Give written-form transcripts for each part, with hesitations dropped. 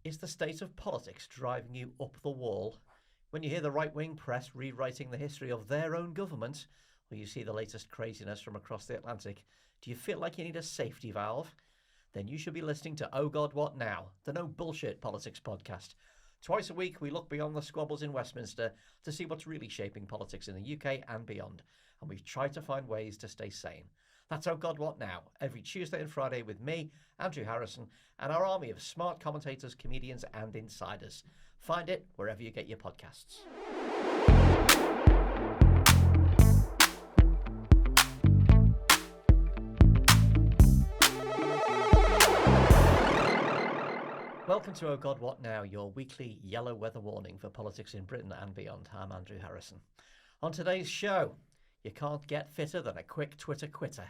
Is the state of politics driving you up the wall? When you hear the right-wing press rewriting the history of their own government, or you see the latest craziness from across the Atlantic, do you feel like you need a safety valve? Then you should be listening to Oh God, What Now, the no bullshit politics podcast. Twice a week, we look beyond the squabbles in Westminster to see what's really shaping politics in the UK and beyond, and we've tried to find ways to stay sane. That's Oh God, What Now, every Tuesday and Friday with me, Andrew Harrison, and our army of smart commentators, comedians, and insiders. Find it wherever you get your podcasts. Welcome to Oh God, What Now, your weekly yellow weather warning for politics in Britain and beyond. I'm Andrew Harrison. On today's show, you can't get fitter than a quick Twitter quitter.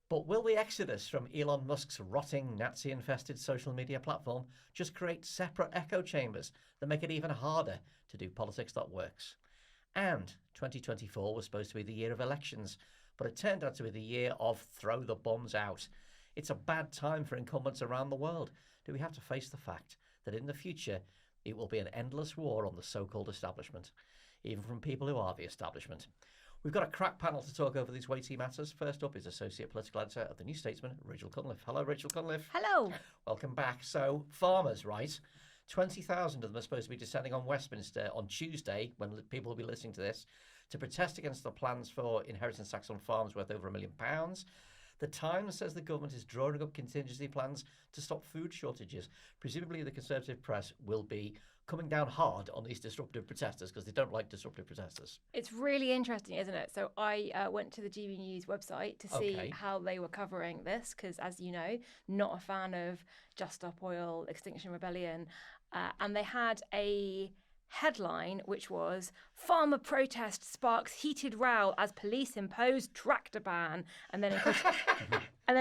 But will the exodus from Elon Musk's rotting, Nazi-infested social media platform just create separate echo chambers that make it even harder to do politics that works? And 2024 was supposed to be the year of elections, but it turned out to be the year of throw the bombs out. It's a bad time for incumbents around the world. Do we have to face the fact that in the future it will be an endless war on the so-called establishment, even from people who are the establishment? We've got a crack panel to talk over these weighty matters. First up is Associate Political Editor of The New Statesman, Rachel Cunliffe. Hello, Rachel Cunliffe. Hello. Welcome back. So, farmers, right? 20,000 of them are supposed to be descending on Westminster on Tuesday, when people will be listening to this, to protest against the plans for inheritance tax on farms worth over £1 million. The Times says the government is drawing up contingency plans to stop food shortages. Presumably the Conservative press will be coming down hard on these disruptive protesters because they don't like disruptive protesters. It's really interesting, isn't it? So I went to the GB News website to see how they were covering this because, as you know, not a fan of Just Stop Oil, Extinction Rebellion. And they had a headline which was "Farmer protest sparks heated row as police impose tractor ban," and then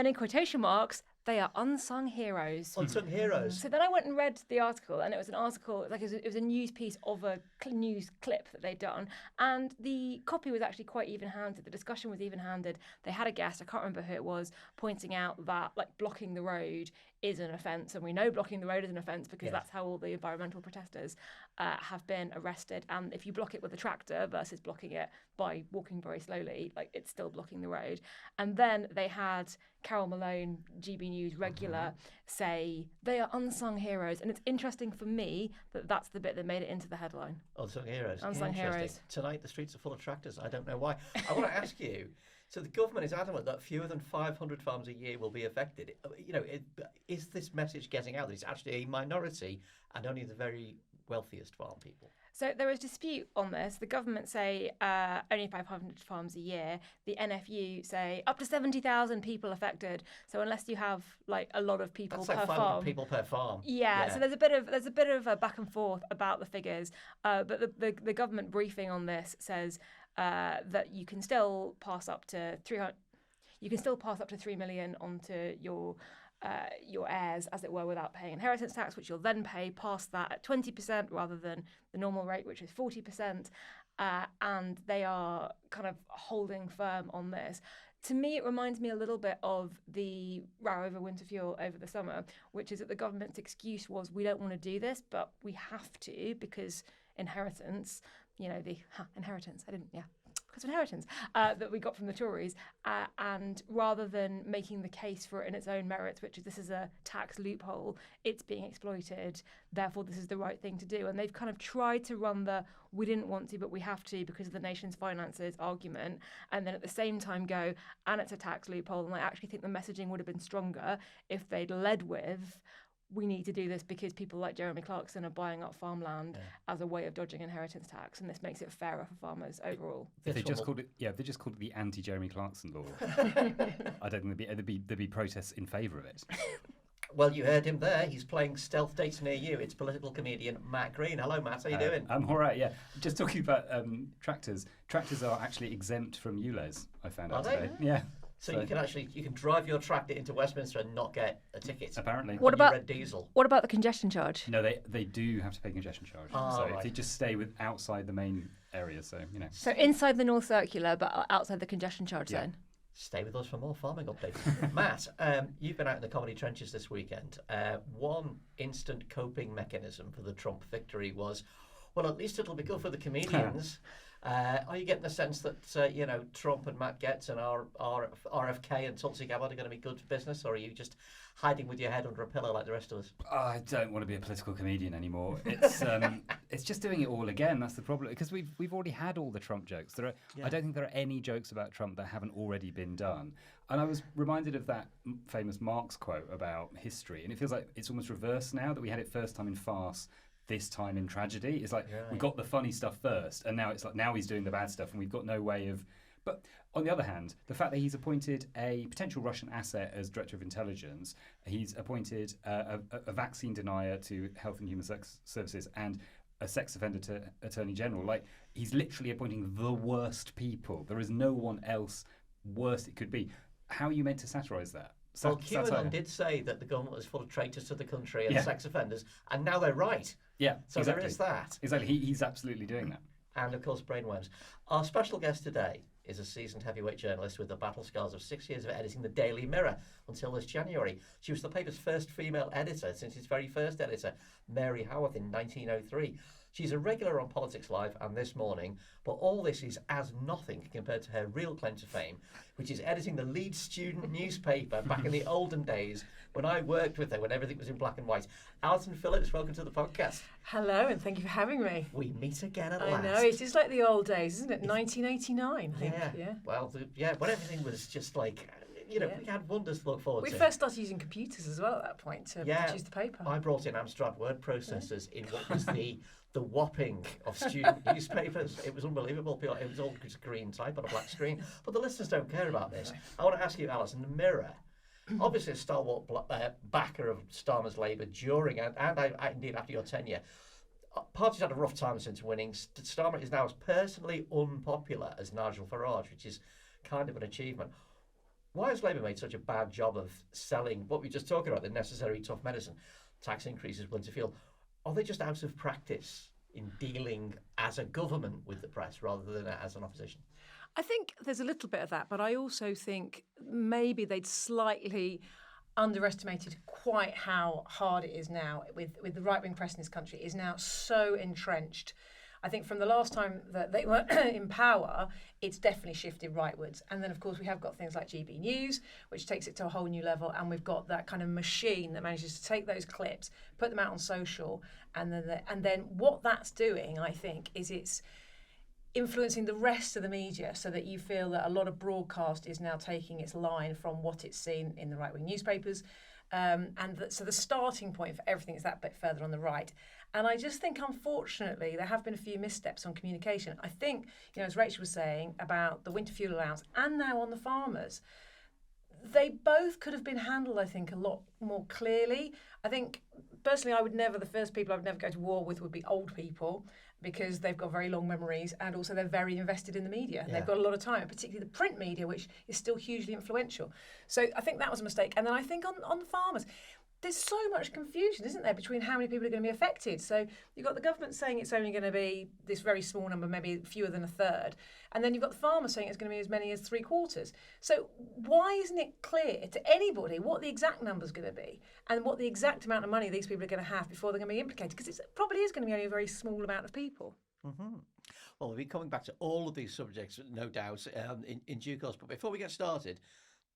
in quotation marks, "They are unsung heroes." Unsung heroes. So then I went and read the article, and it was an article, like it was a news piece of a news clip that they'd done, and the copy was actually quite even-handed. The discussion was even-handed. They had a guest, I can't remember who it was, pointing out that like blocking the road is an offence, and we know blocking the road is an offence because that's how all the environmental protesters have been arrested. And if you block it with a tractor versus blocking it by walking very slowly, like it's still blocking the road. And then they had Carol Malone, GB News regular, say they are unsung heroes. And it's interesting for me that that's the bit that made it into the headline. Unsung heroes. Unsung heroes. Tonight the streets are full of tractors. I don't know why. I want to ask you, so the government is adamant that fewer than 500 farms a year will be affected. You know, is this message getting out that it's actually a minority and only the very wealthiest farm people? So there is dispute on this. The government say only 500 farms a year. The NFU say up to 70,000 people affected. So unless you have like a lot of people That's per like 500 farm, people per farm. Yeah. So there's a bit of a back and forth about the figures. But the government briefing on this says that you can still pass up to 300. You can still pass up to 3 million onto your heirs, as it were, without paying inheritance tax, which you'll then pay past that at 20% rather than the normal rate, which is 40%. And they are kind of holding firm on this. To me, it reminds me a little bit of the row over winter fuel over the summer, which is that the government's excuse was we don't want to do this, but we have to because inheritance, inheritance, because of inheritance that we got from the Tories, and rather than making the case for it in its own merits, which is this is a tax loophole, it's being exploited, therefore this is the right thing to do. And they've kind of tried to run the we didn't want to, but we have to because of the nation's finances argument, and then at the same time go, and it's a tax loophole. And I actually think the messaging would have been stronger if they'd led with, we need to do this because people like Jeremy Clarkson are buying up farmland as a way of dodging inheritance tax, and this makes it fairer for farmers overall. If they just called it the anti-Jeremy Clarkson law, I don't think there'd be protests in favour of it. Well, you heard him there. He's playing stealth dates near you. It's political comedian Matt Green. Hello, Matt. How you doing? I'm all right, yeah. Just talking about tractors. Tractors are actually exempt from ULEZ, I found out today. Yeah. So you can drive your tractor into Westminster and not get a ticket. Apparently. What about red diesel? What about the congestion charge? No, they do have to pay congestion charge. If they just stay outside the main area, so. So inside the North Circular, but outside the congestion charge zone. Stay with us for more farming updates. Matt, you've been out in the comedy trenches this weekend. One instant coping mechanism for the Trump victory was, well, at least it'll be good for the comedians. Are you getting the sense that, Trump and Matt Gaetz and RFK and Tulsi Gabbard are going to be good for business, or are you just hiding with your head under a pillow like the rest of us? I don't want to be a political comedian anymore. It's just doing it all again. That's the problem, because we've already had all the Trump jokes. I don't think there are any jokes about Trump that haven't already been done. And I was reminded of that famous Marx quote about history, and it feels like it's almost reversed now, that we had it first time in farce, this time in tragedy. It's like we got the funny stuff first, and now it's like now he's doing the bad stuff, and we've got no way of. But on the other hand, the fact that he's appointed a potential Russian asset as director of intelligence, he's appointed a vaccine denier to Health and Human Services, and a sex offender to Attorney General. Like, he's literally appointing the worst people. There is no one else worse it could be. How are you meant to satirise that? Well, QAnon did say that the government was full of traitors to the country and sex offenders, and now they're right. Yeah, so exactly. There is that. Exactly, he's absolutely doing that. And of course, brainworms. Our special guest today is a seasoned heavyweight journalist with the battle scars of 6 years of editing the Daily Mirror until this January. She was the paper's first female editor since its very first editor, Mary Howarth, in 1903. She's a regular on Politics Live and This Morning, but all this is as nothing compared to her real claim to fame, which is editing the Leeds student newspaper back in the olden days when I worked with her, when everything was in black and white. Alison Phillips, welcome to the podcast. Hello, and thank you for having me. We meet again at last. I know, it is like the old days, isn't it? 1989, I think. Yeah. Well, when everything was just like, we had wonders to look forward to. We first started using computers as well at that point to produce the paper. I brought in Amstrad word processors in what was the whopping of student newspapers. It was unbelievable. It was all just green type on a black screen. But the listeners don't care about this. I want to ask you, Alison, the Mirror, obviously a stalwart backer of Starmer's Labour during and indeed after your tenure. Party's had a rough time since winning. Starmer is now as personally unpopular as Nigel Farage, which is kind of an achievement. Why has Labour made such a bad job of selling what we were just talking about, the necessary tough medicine, tax increases, winter fuel? Are they just out of practice in dealing as a government with the press rather than as an opposition? I think there's a little bit of that, but I also think maybe they'd slightly underestimated quite how hard it is now with the right-wing press in this country. It is now so entrenched. I think from the last time that they were in power, it's definitely shifted rightwards. And then, of course, we have got things like GB News, which takes it to a whole new level. And we've got that kind of machine that manages to take those clips, put them out on social. And then what that's doing, I think, is it's influencing the rest of the media so that you feel that a lot of broadcast is now taking its line from what it's seen in the right-wing newspapers. So the starting point for everything is that bit further on the right. And I just think, unfortunately, there have been a few missteps on communication. I think, as Rachel was saying about the winter fuel allowance and now on the farmers, they both could have been handled, I think, a lot more clearly. I think, personally, the first people I would never go to war with would be old people, because they've got very long memories and also they're very invested in the media. Yeah. They've got a lot of time, particularly the print media, which is still hugely influential. So I think that was a mistake. And then I think on the farmers, there's so much confusion, isn't there, between how many people are going to be affected. So you've got the government saying it's only going to be this very small number, maybe fewer than a third. And then you've got the farmers saying it's going to be as many as 3/4. So why isn't it clear to anybody what the exact number is going to be and what the exact amount of money these people are going to have before they're going to be implicated? Because it probably is going to be only a very small amount of people. Mm-hmm. Well, we'll be coming back to all of these subjects, no doubt, in due course. But before we get started,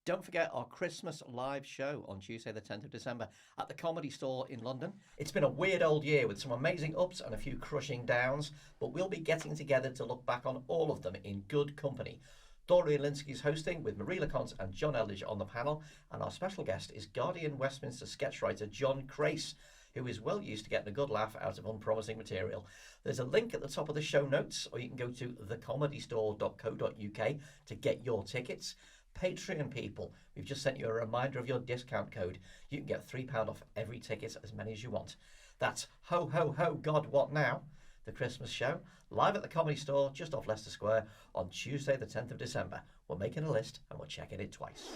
don't forget our Christmas live show on Tuesday, the 10th of December at the Comedy Store in London. It's been a weird old year with some amazing ups and a few crushing downs, but we'll be getting together to look back on all of them in good company. Dorian Linsky's hosting with Marie LeConte and John Eldridge on the panel, and our special guest is Guardian Westminster sketch writer John Crace, who is well used to getting a good laugh out of unpromising material. There's a link at the top of the show notes, or you can go to thecomedystore.co.uk to get your tickets. Patreon people, we've just sent you a reminder of your discount code. You can get £3 off every ticket, as many as you want. That's Ho Ho Ho God What Now, the Christmas show, live at the Comedy Store just off Leicester Square on Tuesday the 10th of December. We're making a list and we're checking it twice.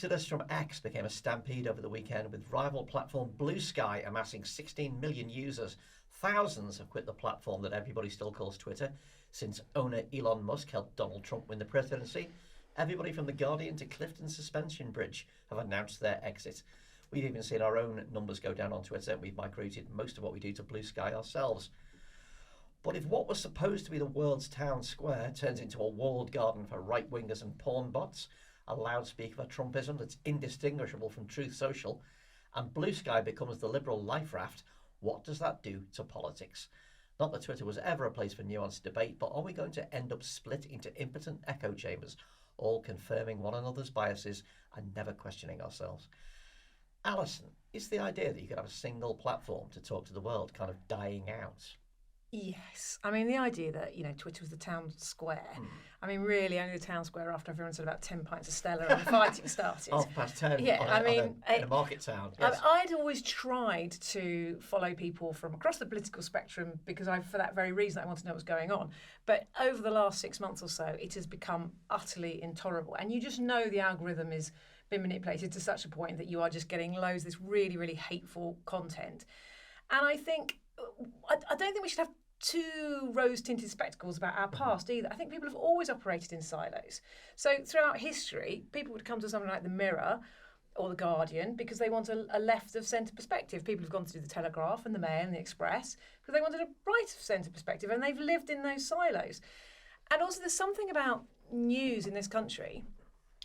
exodus from X became a stampede over the weekend, with rival platform Blue Sky amassing 16 million users. Thousands have quit the platform that everybody still calls Twitter since owner Elon Musk helped Donald Trump win the presidency. Everybody from The Guardian to Clifton Suspension Bridge have announced their exit. We've even seen our own numbers go down on Twitter. We've migrated most of what we do to Blue Sky ourselves. But if what was supposed to be the world's town square turns into a walled garden for right-wingers and porn bots, a loudspeaker for Trumpism that's indistinguishable from Truth Social, and Blue Sky becomes the liberal life raft, what does that do to politics? Not that Twitter was ever a place for nuanced debate, but are we going to end up split into impotent echo chambers, all confirming one another's biases and never questioning ourselves? Alison, is the idea that you could have a single platform to talk to the world kind of dying out? Yes. I mean, the idea that, Twitter was the town square. I mean, really, only the town square after everyone's had about 10 pints of Stella and the fighting started. 10:30 Yeah, in a market town. Yes. I'd always tried to follow people from across the political spectrum because for that very reason, I want to know what's going on. But over the last 6 months or so, it has become utterly intolerable. And you just know the algorithm has been manipulated to such a point that you are just getting loads of this really, really hateful content. And I think, I don't think we should have too rose-tinted spectacles about our past either. I think people have always operated in silos. So throughout history, people would come to something like the Mirror or the Guardian because they want a left-of-centre perspective. People have gone to the Telegraph and the Mail and the Express because they wanted a right-of-centre perspective, and they've lived in those silos. And also there's something about news in this country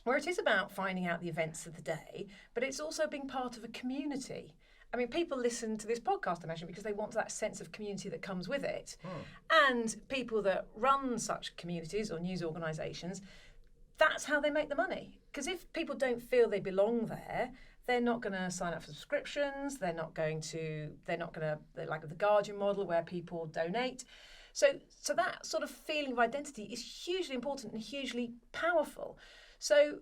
where it is about finding out the events of the day, but it's also being part of a community. I mean, people listen to this podcast, I imagine, because they want that sense of community that comes with it. And people that run such communities or news organisations, that's how they make the money. Because if people don't feel they belong there, they're not going to sign up for subscriptions. They're not going to, like the Guardian model where people donate. So that sort of feeling of identity is hugely important and hugely powerful. So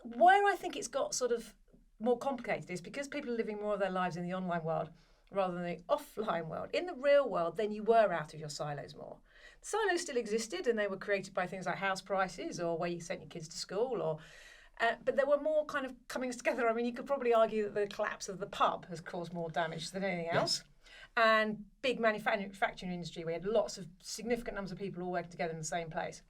where I think it's got sort of more complicated is because people are living more of their lives in the online world rather than the offline world. In the real world, then you were out of your silos more. The silos still existed, and they were created by things like house prices or where you sent your kids to school, or but there were more kind of comings together. I mean, you could probably argue that the collapse of the pub has caused more damage than anything else. And big manufacturing industry, we had lots of significant numbers of people all working together in the same place.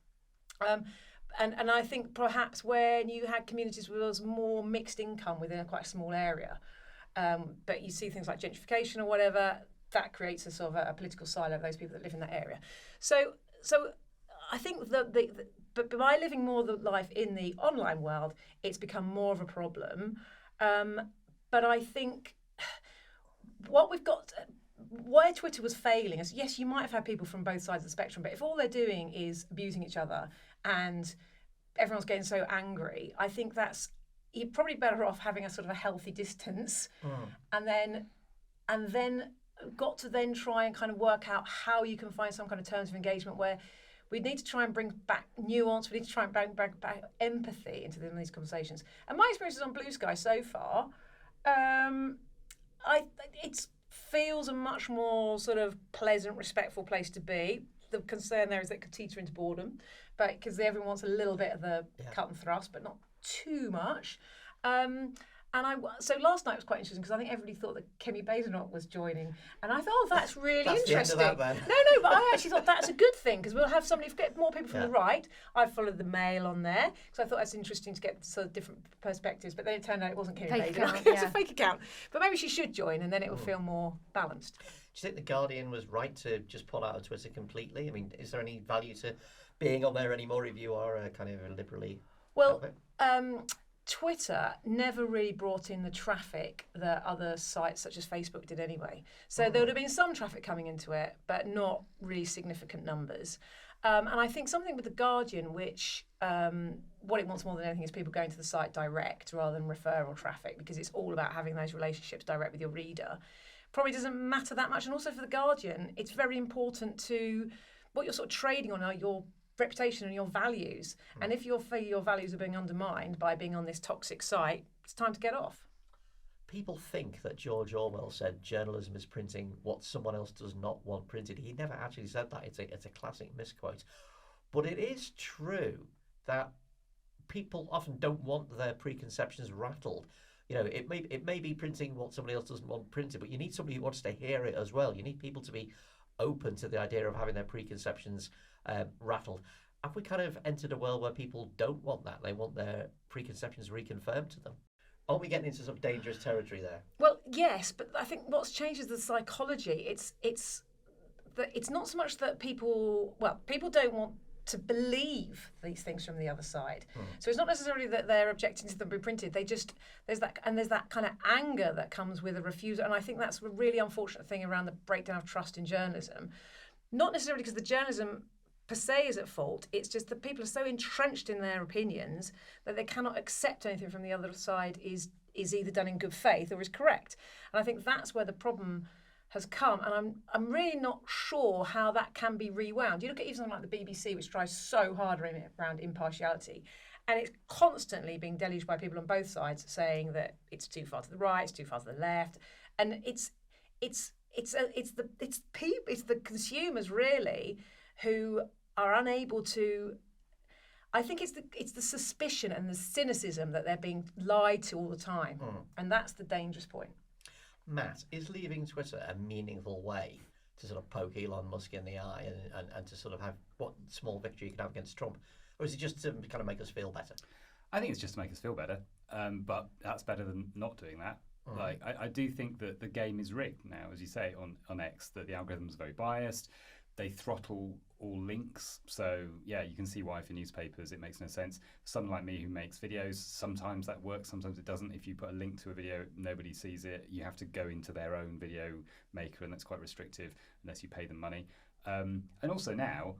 And I think perhaps when you had communities where there was more mixed income within quite a small area, but you see things like gentrification or whatever, that creates a sort of a political silo of those people that live in that area. So I think but by living more of the life in the online world, it's become more of a problem. But I think what we've got, where Twitter was failing is, yes, you might have had people from both sides of the spectrum, but if all they're doing is abusing each other and everyone's getting so angry, I think you're probably better off having a sort of a healthy distance, and then got to then try and kind of work out how you can find some kind of terms of engagement where we need to try and bring back nuance, we need to try and bring back empathy into these conversations. And my experiences on Blue Sky so far, it feels a much more sort of pleasant, respectful place to be. The concern there is that it could teeter into boredom, but because everyone wants a little bit of the cut and thrust, but not too much. So last night was quite interesting because I think everybody thought that Kemi Badenoch was joining, and I thought, oh, that's really interesting. The end of that, then. No, but I actually thought that's a good thing because we'll have get more people from the right. I followed the Mail on there because I thought that's interesting to get sort of different perspectives. But then it turned out it wasn't Kemi Badenoch; it's a fake account. But maybe she should join, and then it will feel more balanced. Do you think the Guardian was right to just pull out of Twitter completely? I mean, is there any value to being on there anymore if you are kind of a liberally? Well, Twitter never really brought in the traffic that other sites such as Facebook did anyway. So there would have been some traffic coming into it, but not really significant numbers. And I think something with The Guardian, which what it wants more than anything is people going to the site direct rather than referral traffic, because it's all about having those relationships direct with your reader, probably doesn't matter that much. And also for The Guardian, it's very important to what you're sort of trading on are your reputation and your values. And if your values are being undermined by being on this toxic site, it's time to get off. People think that George Orwell said journalism is printing what someone else does not want printed. He never actually said that. It's a classic misquote. But it is true that people often don't want their preconceptions rattled. It may be printing what somebody else doesn't want printed, but you need somebody who wants to hear it as well. You need people to be open to the idea of having their preconceptions rattled. Have we kind of entered a world where people don't want that? They want their preconceptions reconfirmed to them. Aren't we getting into some dangerous territory there? Well, yes, but I think what's changed is the psychology. It's not so much that people don't want to believe these things from the other side. So it's not necessarily that they're objecting to them being printed. There's that kind of anger that comes with a refusal, and I think that's a really unfortunate thing around the breakdown of trust in journalism. Not necessarily because the journalism per se is at fault. It's just that people are so entrenched in their opinions that they cannot accept anything from the other side is either done in good faith or is correct. And I think that's where the problem has come, and I'm really not sure how that can be rewound. You look at even something like the BBC, which tries so hard around impartiality, and it's constantly being deluged by people on both sides saying that it's too far to the right, it's too far to the left, and it's the consumers really who are unable to. I think it's the suspicion and the cynicism that they're being lied to all the time, and that's the dangerous point. Matt, is leaving Twitter a meaningful way to sort of poke Elon Musk in the eye and to sort of have what small victory you can have against Trump? Or is it just to kind of make us feel better? I think it's just to make us feel better, but that's better than not doing that. Like I do think that the game is rigged now, as you say, on X, that the algorithm is very biased. They throttle all links. So, yeah, you can see why for newspapers it makes no sense. Someone like me who makes videos, sometimes that works, sometimes it doesn't. If you put a link to a video, nobody sees it. You have to go into their own video maker, and that's quite restrictive unless you pay them money. And also now,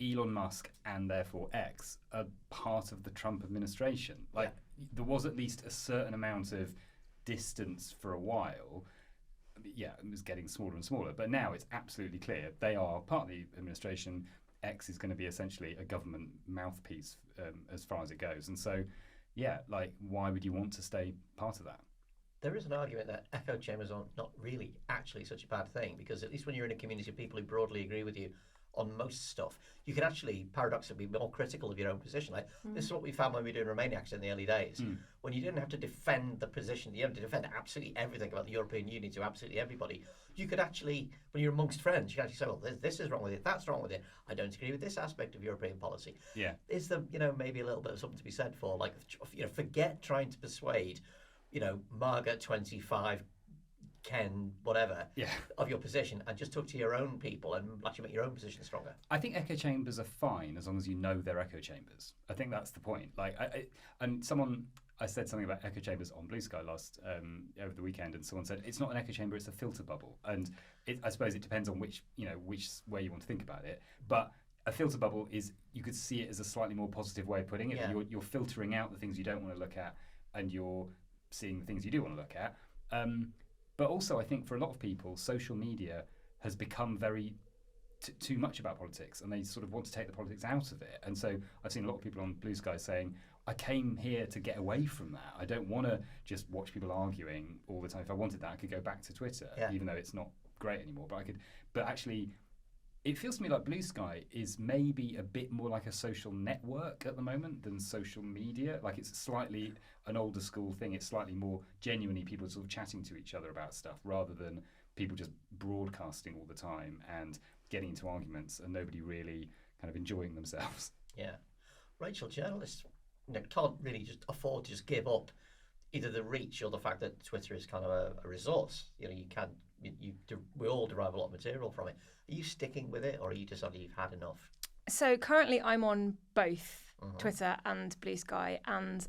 Elon Musk and therefore X are part of the Trump administration. There was at least a certain amount of distance for a while. Yeah, it was getting smaller and smaller, but now it's absolutely clear they are part of the administration. X is going to be essentially a government mouthpiece as far as it goes, and so, yeah, why would you want to stay part of that? There is an argument that echo chambers are not really actually such a bad thing, because at least when you're in a community of people who broadly agree with you on most stuff, you can actually paradoxically be more critical of your own position. This is what we found when we were doing Romaniacs in the early days, when you didn't have to defend the position, you didn't have to defend absolutely everything about the European Union to absolutely everybody. You could actually, when you're amongst friends, you can actually say, well, this is wrong with it, that's wrong with it, I don't agree with this aspect of European policy. Yeah. Is there, maybe a little bit of something to be said for, forget trying to persuade, Margaret 25, Ken, whatever, of your position, and just talk to your own people and actually make your own position stronger. I think echo chambers are fine as long as you know they're echo chambers. I think that's the point. I said something about echo chambers on Blue Sky over the weekend, and someone said it's not an echo chamber, it's a filter bubble. And I suppose it depends on which way you want to think about it. But a filter bubble is, you could see it as a slightly more positive way of putting it. Yeah. You're filtering out the things you don't want to look at, and you're seeing the things you do want to look at. But also, I think for a lot of people, social media has become very too much about politics, and they sort of want to take the politics out of it. And so I've seen a lot of people on Blue Sky saying, I came here to get away from that. I don't want to just watch people arguing all the time. If I wanted that, I could go back to Twitter, even though it's not great anymore. But actually, it feels to me like Blue Sky is maybe a bit more like a social network at the moment than social media. Like, it's slightly an older school thing. It's slightly more genuinely people sort of chatting to each other about stuff, rather than people just broadcasting all the time and getting into arguments and nobody really kind of enjoying themselves. Yeah. Rachel, journalists can't really just afford to just give up either the reach or the fact that Twitter is kind of a resource. We all derive a lot of material from it. Are you sticking with it, or are you deciding you've had enough? So currently I'm on both Twitter and Blue Sky, and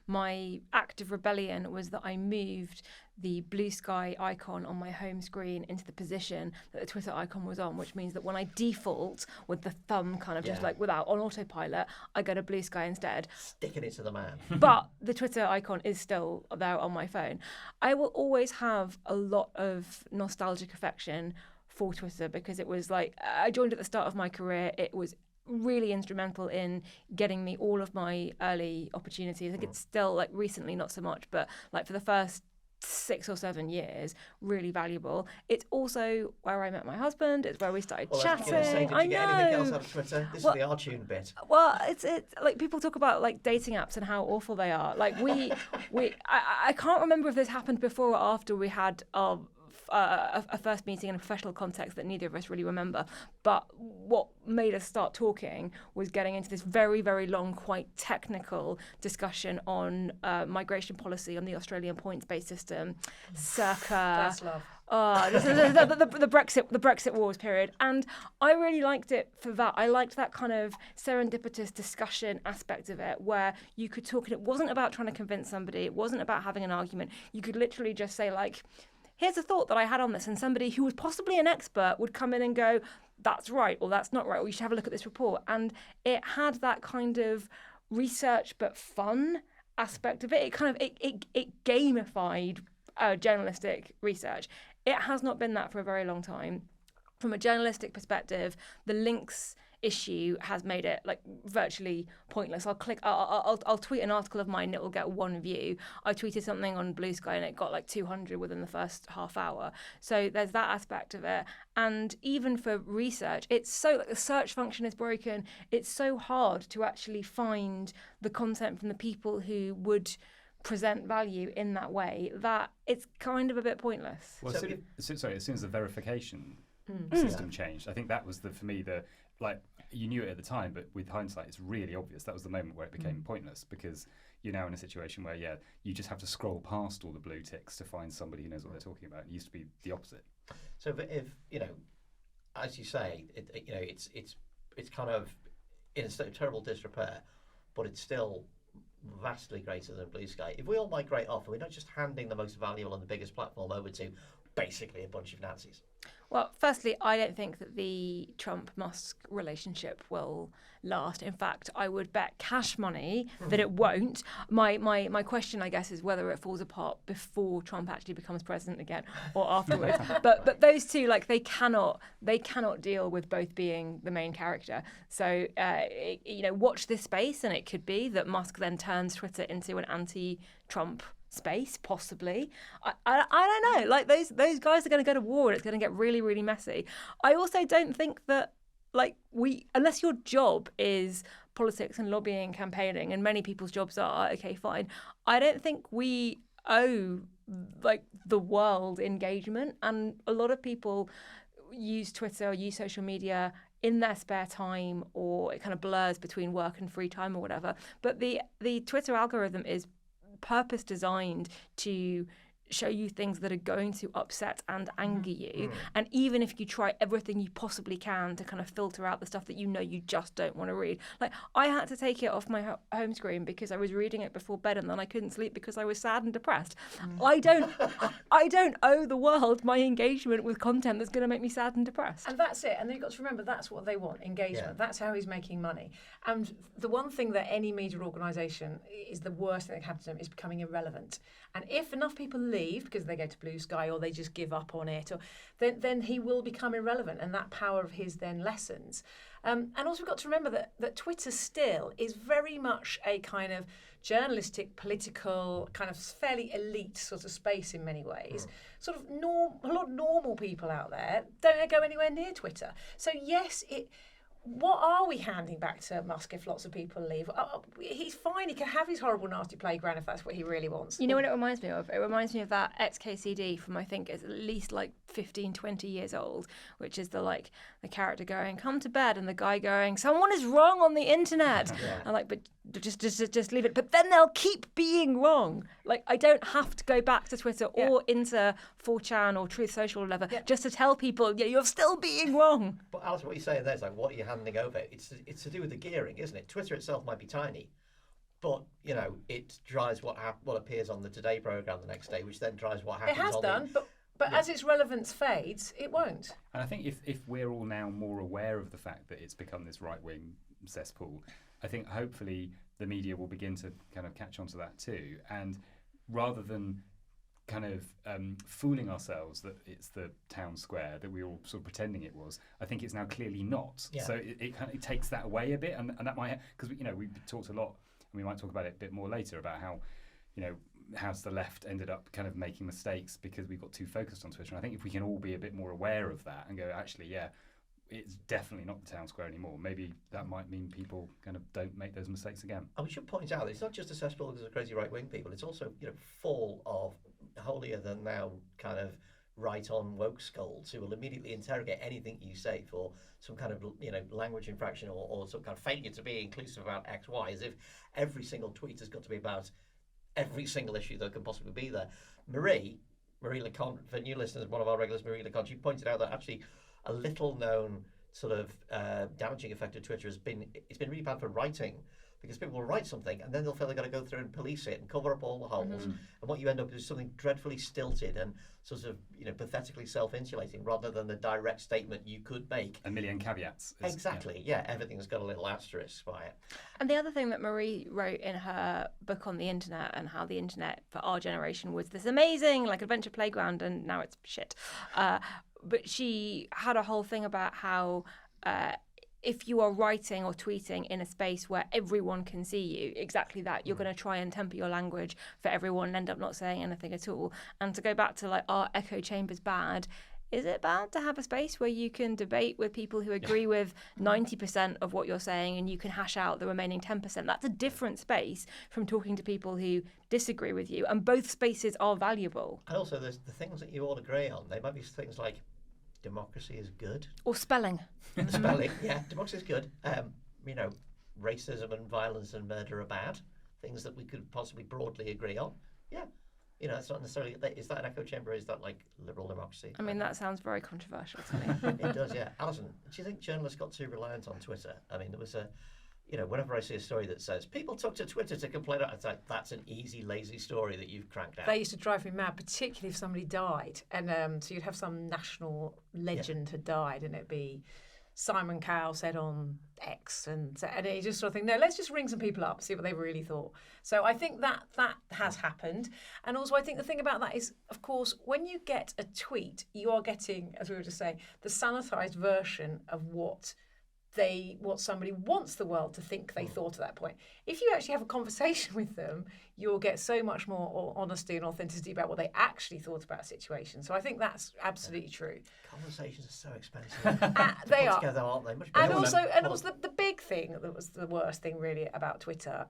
my act of rebellion was that I moved the Blue Sky icon on my home screen into the position that the Twitter icon was on, which means that when I default with the thumb kind of just on autopilot, I go to Blue Sky instead. Sticking it to the man. But the Twitter icon is still there on my phone. I will always have a lot of nostalgic affection for Twitter, because it was I joined at the start of my career. It was really instrumental in getting me all of my early opportunities. I think it's still recently not so much, but for the first 6 or 7 years, really valuable. It's also where I met my husband. It's where we started chatting. Did you get anything else out of Twitter? This is the R-tune bit. Well, it's like people talk about like dating apps and how awful they are. Like I can't remember if this happened before or after we had a first meeting in a professional context that neither of us really remember. But what made us start talking was getting into this very, very long, quite technical discussion on migration policy on the Australian points-based system, circa. That's love. The Brexit wars period, and I really liked it for that. I liked that kind of serendipitous discussion aspect of it, where you could talk, and it wasn't about trying to convince somebody. It wasn't about having an argument. You could literally just say like, here's a thought that I had on this, and somebody who was possibly an expert would come in and go, that's right, or that's not right, or you should have a look at this report. And it had that kind of research but fun aspect of it. It kind of it gamified journalistic research. It has not been that for a very long time. From a journalistic perspective, the links issue has made it like virtually pointless. I'll tweet an article of mine and it will get 1 view. I tweeted something on Blue Sky and it got like 200 within the first half hour. So there's that aspect of it. And even for research, it's so like the search function is broken. It's so hard to actually find the content from the people who would present value in that way that it's kind of a bit pointless. Well, as soon as the verification system changed, I think that was for me like you knew it at the time, but with hindsight, it's really obvious. That was the moment where it became pointless, because you're now in a situation where you just have to scroll past all the blue ticks to find somebody who knows what they're talking about. It used to be the opposite. So if as you say, it's kind of in a state of terrible disrepair, but it's still vastly greater than Blue Sky. If we all migrate off, and we're not just handing the most valuable and the biggest platform over to basically a bunch of Nazis. Well, firstly, I don't think that the Trump-Musk relationship will last. In fact, I would bet cash money that it won't. My question, I guess, is whether it falls apart before Trump actually becomes president again or afterwards. but those two, like, they cannot deal with both being the main character. So, watch this space, and it could be that Musk then turns Twitter into an anti-Trump space, possibly. I don't know. Like those guys are going to go to war, and it's going to get really, really messy. I also don't think that unless your job is politics and lobbying, campaigning, and many people's jobs are, okay, fine. I don't think we owe like the world engagement, and a lot of people use Twitter or use social media in their spare time, or it kind of blurs between work and free time or whatever. But the Twitter algorithm is purpose designed to show you things that are going to upset and anger you. And even if you try everything you possibly can to kind of filter out the stuff that you just don't want to read. Like, I had to take it off my home screen because I was reading it before bed, and then I couldn't sleep because I was sad and depressed. I don't owe the world my engagement with content that's going to make me sad and depressed. And that's it. And you've got to remember, that's what they want, engagement. Yeah. That's how he's making money. And the one thing that any media organisation is the worst thing that can happen to them is becoming irrelevant. And if enough people leave because they go to Blue Sky or they just give up on it, or then he will become irrelevant, and that power of his then lessens. And also we've got to remember that Twitter still is very much a kind of journalistic, political, kind of fairly elite sort of space in many ways. Sort of a lot of normal people out there don't go anywhere near Twitter. So yes, what are we handing back to Musk if lots of people leave? He's fine. He can have his horrible, nasty playground if that's what he really wants. You know what it reminds me of? It reminds me of that XKCD from, I think, it's at least like 15, 20 years old, which is the character going, come to bed, and the guy going, someone is wrong on the internet. I'm like, but just leave it. But then they'll keep being wrong. Like, I don't have to go back to Twitter or into 4chan or Truth Social or whatever just to tell people, you're still being wrong. But Alison, what you're saying there is like, what are you handing over? It's to do with the gearing, isn't it? Twitter itself might be tiny, but it drives what appears on the Today programme the next day, which then drives what happens. It has done, but as its relevance fades, it won't. And I think if we're all now more aware of the fact that it's become this right-wing cesspool, I think hopefully the media will begin to kind of catch on to that too. And rather than kind of fooling ourselves that it's the town square that we were all sort of pretending it was, I think it's now clearly not. Yeah. So it takes that away a bit, and that might, because we've talked a lot, and we might talk about it a bit more later, about how has the left ended up kind of making mistakes because we got too focused on Twitter. And I think if we can all be a bit more aware of that and go, actually, yeah, it's definitely not the town square anymore. Maybe that might mean people kind of don't make those mistakes again. And we should point out that it's not just a cesspool because of crazy right-wing people. It's also, full of holier-than-thou kind of right-on woke scolds who will immediately interrogate anything you say for some kind of, language infraction or some kind of failure to be inclusive about X, Y, as if every single tweet has got to be about every single issue that can possibly be there. Marie Lecon, for new listeners, one of our regulars, Marie Lecon, she pointed out that actually a little-known sort of damaging effect of Twitter it's been really bad for writing, because people will write something and then they'll feel they've got to go through and police it and cover up all the holes. And what you end up with is something dreadfully stilted and sort of, pathetically self-insulating rather than the direct statement you could make. A million caveats. Exactly, yeah. Everything's got a little asterisk by it. And the other thing that Marie wrote in her book on the internet and how the internet for our generation was this amazing, adventure playground, and now it's shit. But she had a whole thing about how if you are writing or tweeting in a space where everyone can see you, exactly that, you're going to try and temper your language for everyone and end up not saying anything at all. And to go back to our echo chamber's bad, is it bad to have a space where you can debate with people who agree with 90% of what you're saying and you can hash out the remaining 10%? That's a different space from talking to people who disagree with you, and both spaces are valuable. And also there's the things that you all agree on. They might be things like democracy is good. Or spelling. Spelling, yeah, democracy is good. Racism and violence and murder are bad. Things that we could possibly broadly agree on. Yeah. It's not necessarily, is that an echo chamber? Is that liberal democracy? I mean, that sounds very controversial to me. It does, yeah. Alison, do you think journalists got too reliant on Twitter? I mean, there was whenever I see a story that says people took to Twitter to complain, it's like, that's an easy, lazy story that you've cranked out. They used to drive me mad, particularly if somebody died. And so you'd have some national legend had died, and it'd be Simon Cowell said on X, and you just sort of think, no, let's just ring some people up, see what they really thought. So I think that has happened. And also I think the thing about that is, of course, when you get a tweet, you are getting, as we were just saying, the sanitized version of what somebody wants the world to think they thought at that point. If you actually have a conversation with them, you'll get so much more honesty and authenticity about what they actually thought about a situation. So I think that's absolutely true. Conversations are so expensive. They are. Together, aren't they? Much And also the big thing that was the worst thing really about Twitter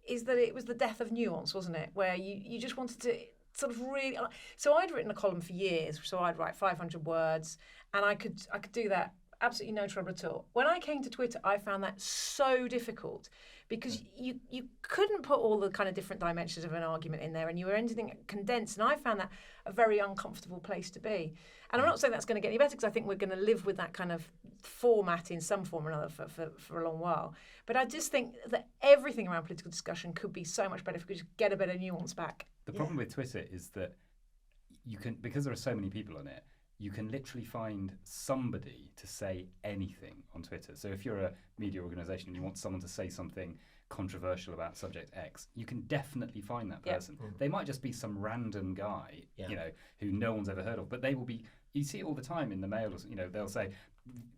is that it was the death of nuance, wasn't it? Where you just wanted to sort of really. So I'd written a column for years. So I'd write 500 words, and I could do that. Absolutely no trouble at all. When I came to Twitter, I found that so difficult because you couldn't put all the kind of different dimensions of an argument in there, and you were anything condensed. And I found that a very uncomfortable place to be. And I'm not saying that's going to get any better, because I think we're going to live with that kind of format in some form or another for a long while. But I just think that everything around political discussion could be so much better if we could just get a bit of nuance back. The problem with Twitter is that you can, because there are so many people on it, you can literally find somebody to say anything on Twitter. So if you're a media organisation and you want someone to say something controversial about subject X, you can definitely find that person. Yep. They might just be some random guy, who no one's ever heard of, but they will be. You see it all the time in the Mail. They'll say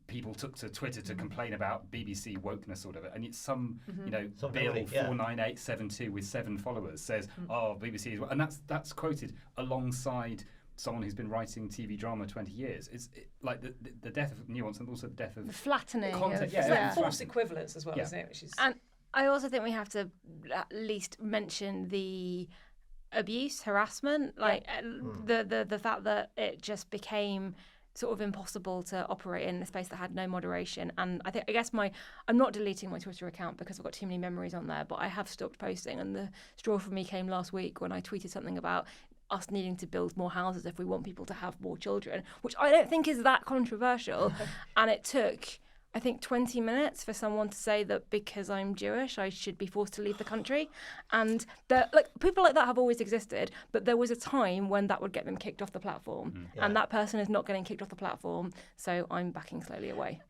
people took to Twitter to complain about BBC wokeness or whatever, and it's some Bill 49872 with 7 followers says, "Oh, BBC is," and that's quoted alongside someone who's been writing TV drama 20 years. It's like the death of nuance and also the death of the flattening content. It's like false equivalence as well, isn't it? And I also think we have to at least mention the abuse, harassment, the fact that it just became sort of impossible to operate in a space that had no moderation. And I guess I'm not deleting my Twitter account because I've got too many memories on there, but I have stopped posting. And the straw for me came last week when I tweeted something about us needing to build more houses if we want people to have more children, which I don't think is that controversial. And it took, I think, 20 minutes for someone to say that because I'm Jewish, I should be forced to leave the country. And people like that have always existed, but there was a time when that would get them kicked off the platform. And that person is not getting kicked off the platform, so I'm backing slowly away.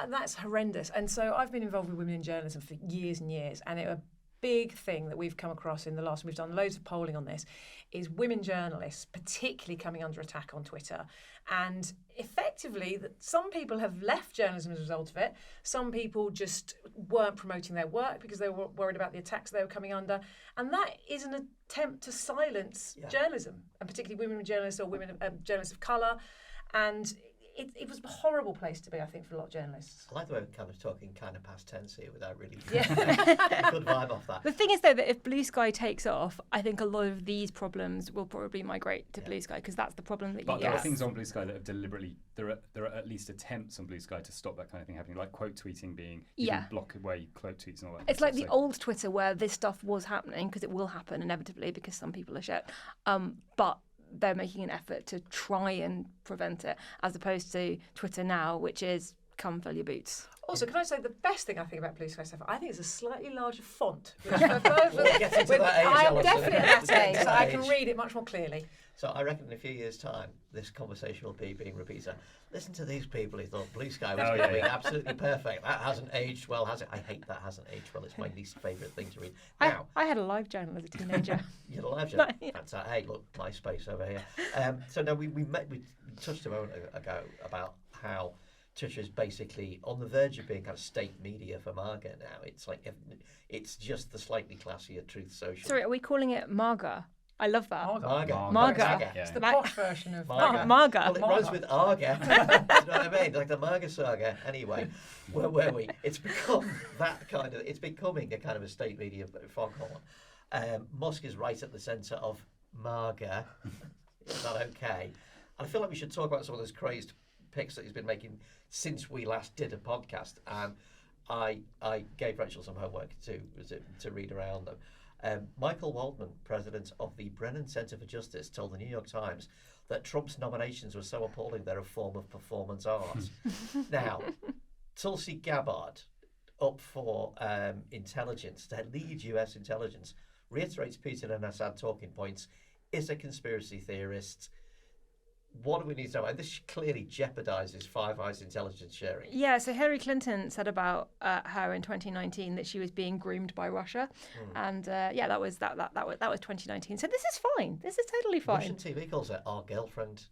That's horrendous. And so I've been involved with women in journalism for years and years, and big thing that we've come across in the last, we've done loads of polling on this, is women journalists particularly coming under attack on Twitter. And effectively, that some people have left journalism as a result of it. Some people just weren't promoting their work because they were worried about the attacks they were coming under. And that is an attempt to silence journalism, and particularly women journalists or women journalists of colour. And it was a horrible place to be, I think, for a lot of journalists. I like the way we're kind of talking kind of past tense here without really getting a good vibe off that. The thing is, though, that if Blue Sky takes off, I think a lot of these problems will probably migrate to Blue Sky, because that's the problem that you But get. there are things on Blue Sky that have deliberately, there are at least attempts on Blue Sky to stop that kind of thing happening, like quote tweeting being, you can block away quote tweets and all that. It's like the old Twitter where this stuff was happening, because it will happen inevitably because some people are shit. But they're making an effort to try and prevent it, as opposed to Twitter now, which is come fill your boots. Also, can I say the best thing I think about Blue Sky stuff? I think it's a slightly larger font. We're getting to that age, I'm Alison. definitely at that age, so That I can age. read it much more clearly. So I reckon in a few years' time, this conversation will be being repeated. Listen to these people who thought Blue Sky was going to be absolutely perfect. That hasn't aged well, has it? I hate that hasn't aged well. It's my least favourite thing to read. Now, I had a live journal as a teenager. you're the live show. Fantastic. Hey, look, MySpace over here. So now we touched a moment ago about how Twitter is basically on the verge of being kind of state media for MAGA now. It's like it's just the slightly classier Truth Social. Sorry, are we calling it MAGA? I love that. MAGA. MAGA. It's the posh version of MAGA. MAGA. Well, it rhymes with Arga. Do you know what I mean? Like the MAGA saga. Anyway, where were we? It's become that kind of. It's becoming a kind of a state media foghorn. Musk is right at the centre of MAGA. Is that okay? And I feel like we should talk about some of those crazed picks that he's been making since we last did a podcast. And I gave Rachel some homework to read around them. Michael Waldman, president of the Brennan Center for Justice, told the New York Times that Trump's nominations were so appalling they're a form of performance art. Now, Tulsi Gabbard, up for intelligence, to lead US intelligence, reiterates Putin and Assad talking points, is a conspiracy theorist. What do we need to know? And this clearly jeopardises Five Eyes intelligence sharing. Yeah, so Hillary Clinton said about her in 2019 that she was being groomed by Russia, and that was 2019. So this is fine. This is totally fine. Russian TV calls her our girlfriend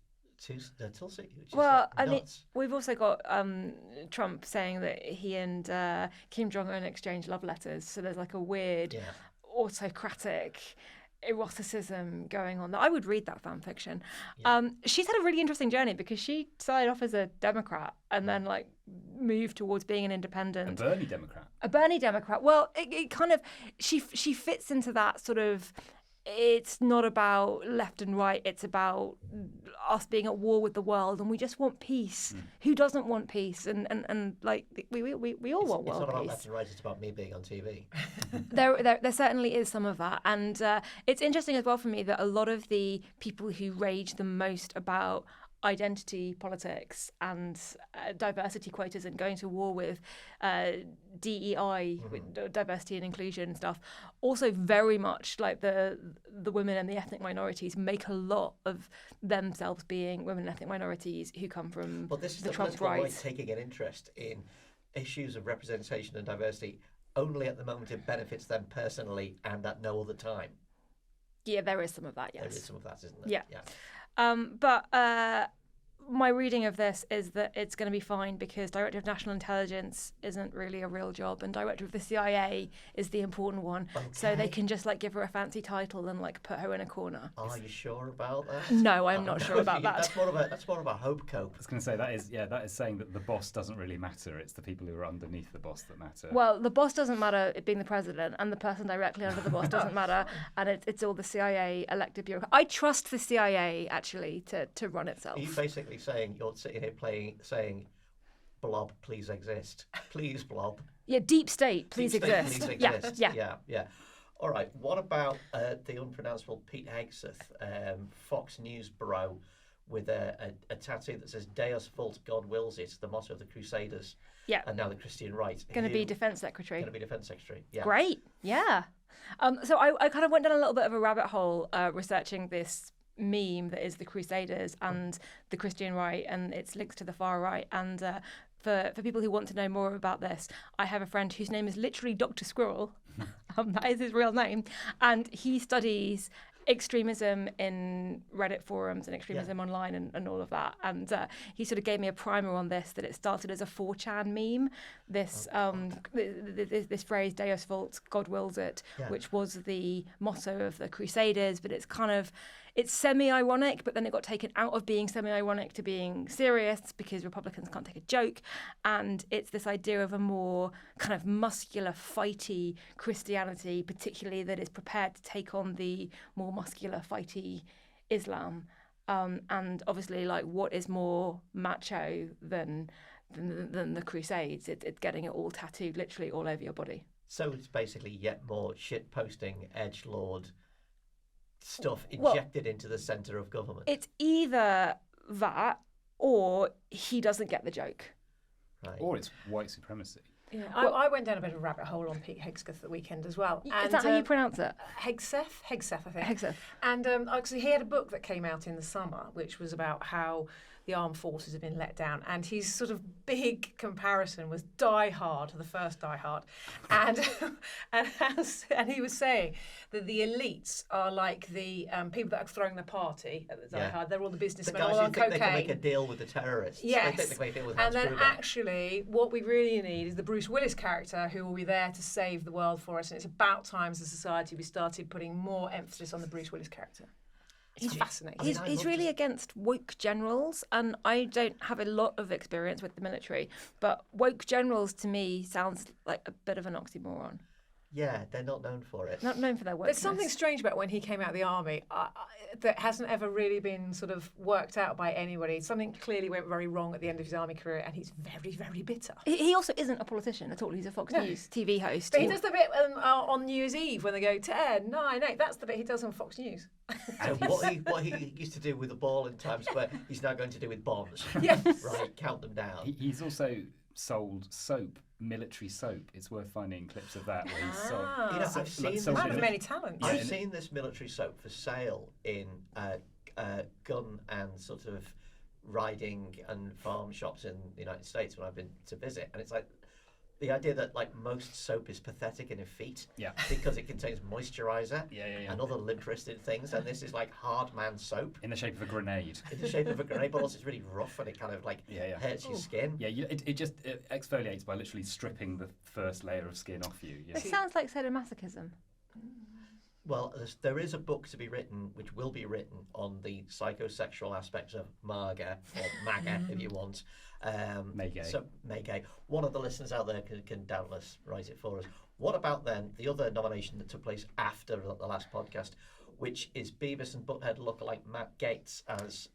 Tulsi. Which is Well, I mean, nuts. we've also got Trump saying that he and Kim Jong-un exchanged love letters. So there's like a weird autocratic eroticism going on. I would read that fan fiction. She's had a really interesting journey because she started off as a Democrat and then like moved towards being an independent. A Bernie Democrat. A Bernie Democrat. Well, it kind of she fits into that sort of. It's not about left and right. It's about us being at war with the world, and we just want peace. Who doesn't want peace? And like we all want world It's not about peace. left and right. It's about me being on TV. There certainly is some of that, and it's interesting as well for me that a lot of the people who rage the most about identity politics and diversity quotas and going to war with DEI, with diversity and inclusion and stuff, also very much like the women and the ethnic minorities make a lot of themselves being women and ethnic minorities who come from But this is the the Trump political right right. taking an interest in issues of representation and diversity only at the moment it benefits them personally and at no other time. Yeah, there is some of that, yes. There is some of that, isn't there? Yeah. But my reading of this is that it's going to be fine because Director of National Intelligence isn't really a real job, and Director of the CIA is the important one. So they can just like give her a fancy title and like put her in a corner. Are you sure about that? No, I'm not sure about that. That's more of a hope cope. I was going to say that is saying that the boss doesn't really matter. It's the people who are underneath the boss that matter. Well, the boss doesn't matter, it being the president, and the person directly under the boss doesn't matter, and it's all the CIA elected bureaucrat. I trust the CIA actually to run itself. Are you basically saying you're sitting here saying, Blob, please exist. Please, Blob. Yeah, deep state, please Deep state, exist. please Yeah, exist. yeah. Yeah. All right. What about the unpronounceable Pete Hegseth, Fox News bro, with a tattoo that says "Deus vult, God wills it," the motto of the Crusaders. Yeah. And now the Christian right. Going to be defense secretary. Going to be defense secretary. Yeah. Great, yeah. So I kind of went down a little bit of a rabbit hole researching this meme that is the Crusaders and the Christian right and its links to the far right. And for people who want to know more about this, I have a friend whose name is literally Dr. Squirrel. That is his real name. And he studies extremism in Reddit forums and extremism online and all of that. And he sort of gave me a primer on this, that it started as a 4chan meme. This this phrase, Deus Vult, God wills it, which was the motto of the Crusaders, but it's semi-ironic, but then it got taken out of being semi-ironic to being serious because Republicans can't take a joke. And it's this idea of a more kind of muscular, fighty Christianity, particularly that is prepared to take on the more muscular, fighty Islam. And obviously, like, what is more macho than the Crusades? It's getting it all tattooed literally all over your body. So it's basically yet more shit-posting, edgelord stuff injected into the centre of government. It's either that or he doesn't get the joke. Right. Or it's white supremacy. Yeah, I went down a bit of a rabbit hole on Pete Hegseth at the weekend as well. Is that how you pronounce it? Hegseth, I think. Hegseth. And actually, he had a book that came out in the summer, which was about how the armed forces have been let down. And his sort of big comparison was Die Hard, the first Die Hard. And he was saying that the elites are like the people that are throwing the party at the Die Hard. They're all the businessmen, all on cocaine. They can make a deal with the terrorists. Yes. They think they can make a deal with and then Hans Gruber. actually, what we really need is the Bruce Willis character who will be there to save the world for us. And it's about time as a society we started putting more emphasis on the Bruce Willis character. It's fascinating. He's really against woke generals, and I don't have a lot of experience with the military, but woke generals to me sounds like a bit of an oxymoron. Yeah, they're not known for it. Not known for their wokeness. There's something strange about when he came out of the army that hasn't ever really been sort of worked out by anybody. Something clearly went very wrong at the end of his army career, and he's very, very bitter. He also isn't a politician at all. He's a Fox News TV host. But he does the bit on New Year's Eve when they go 10, 9, 8. That's the bit he does on Fox News. So what he used to do with the ball in Times Square, he's now going to do with bombs. Yes. Right, count them down. He's also sold soap, military soap. It's worth finding clips of that where he's sold. You know, I've seen sold Man in of a- many talents. I've seen this military soap for sale in gun and sort of riding and farm shops in the United States when I've been to visit, and it's like the idea that like most soap is pathetic in effete because it contains moisturizer and other limp-wristed things, and this is like hard man soap in the shape of a grenade. in the shape of a grenade, but also it's really rough and it kind of like hurts your skin. Yeah, it just exfoliates by literally stripping the first layer of skin off you. It sounds like sadomasochism. Well, there is a book to be written, which will be written, on the psychosexual aspects of MAGA, or MAGA if you want. May-gay. So, May-gay. One of the listeners out there can doubtless write it for us. What about then the other nomination that took place after the last podcast, which is Beavis and Butthead lookalike Matt Gaetz as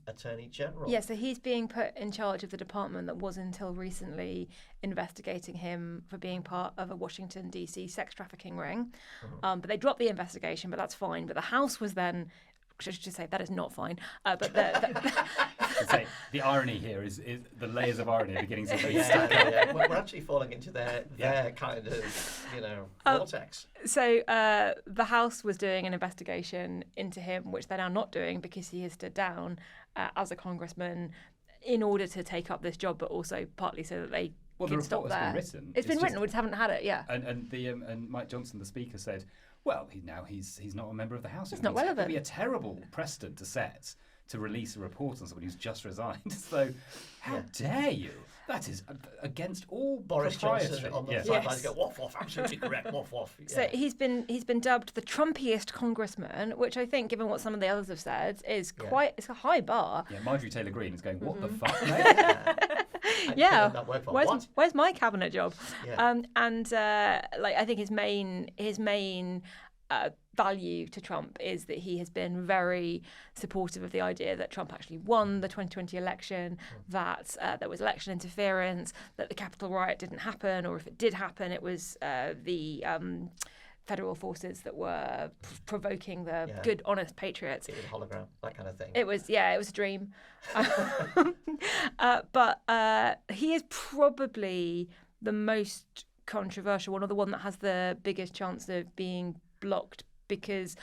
Attorney General? Yeah, so he's being put in charge of the department that was until recently investigating him for being part of a Washington, D.C. sex trafficking ring. But they dropped the investigation, but that's fine. But the House was then, I should say that is not fine, but the irony here is the layers of irony are beginning to stack up. Yeah. We're actually falling into their kind of, vortex. So the House was doing an investigation into him, which they're now not doing because he has stood down as a congressman in order to take up this job, but also partly so that they can stop there. Well, the report has been written. It's been written, we just haven't had it, And Mike Johnson, the Speaker, said, well, he's not a member of the House. It's not relevant. It would be a terrible precedent to set to release a report on someone who's just resigned. So, how dare you? That is against all Boris proprietary. Johnson on the sidelines go, waff, waff, absolutely correct, waff, waff. Yeah. So he's been dubbed the Trumpiest congressman, which I think, given what some of the others have said, is it's a high bar. Yeah, Marjorie Taylor Greene is going, what the fuck, mate? Where's my cabinet job? Yeah. I think his main value to Trump is that he has been very supportive of the idea that Trump actually won the 2020 election, that there was election interference, that the Capitol riot didn't happen, or if it did happen, it was the federal forces that were provoking the good, honest patriots. It was a hologram, that kind of thing. It was a dream. But he is probably the most controversial one, or the one that has the biggest chance of being blocked, because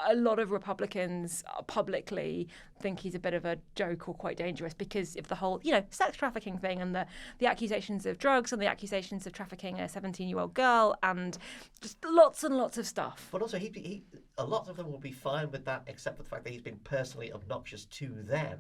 a lot of Republicans publicly think he's a bit of a joke or quite dangerous because of the whole, sex trafficking thing and the accusations of drugs and the accusations of trafficking a 17-year-old girl and just lots and lots of stuff. But also, he a lot of them will be fine with that, except for the fact that he's been personally obnoxious to them.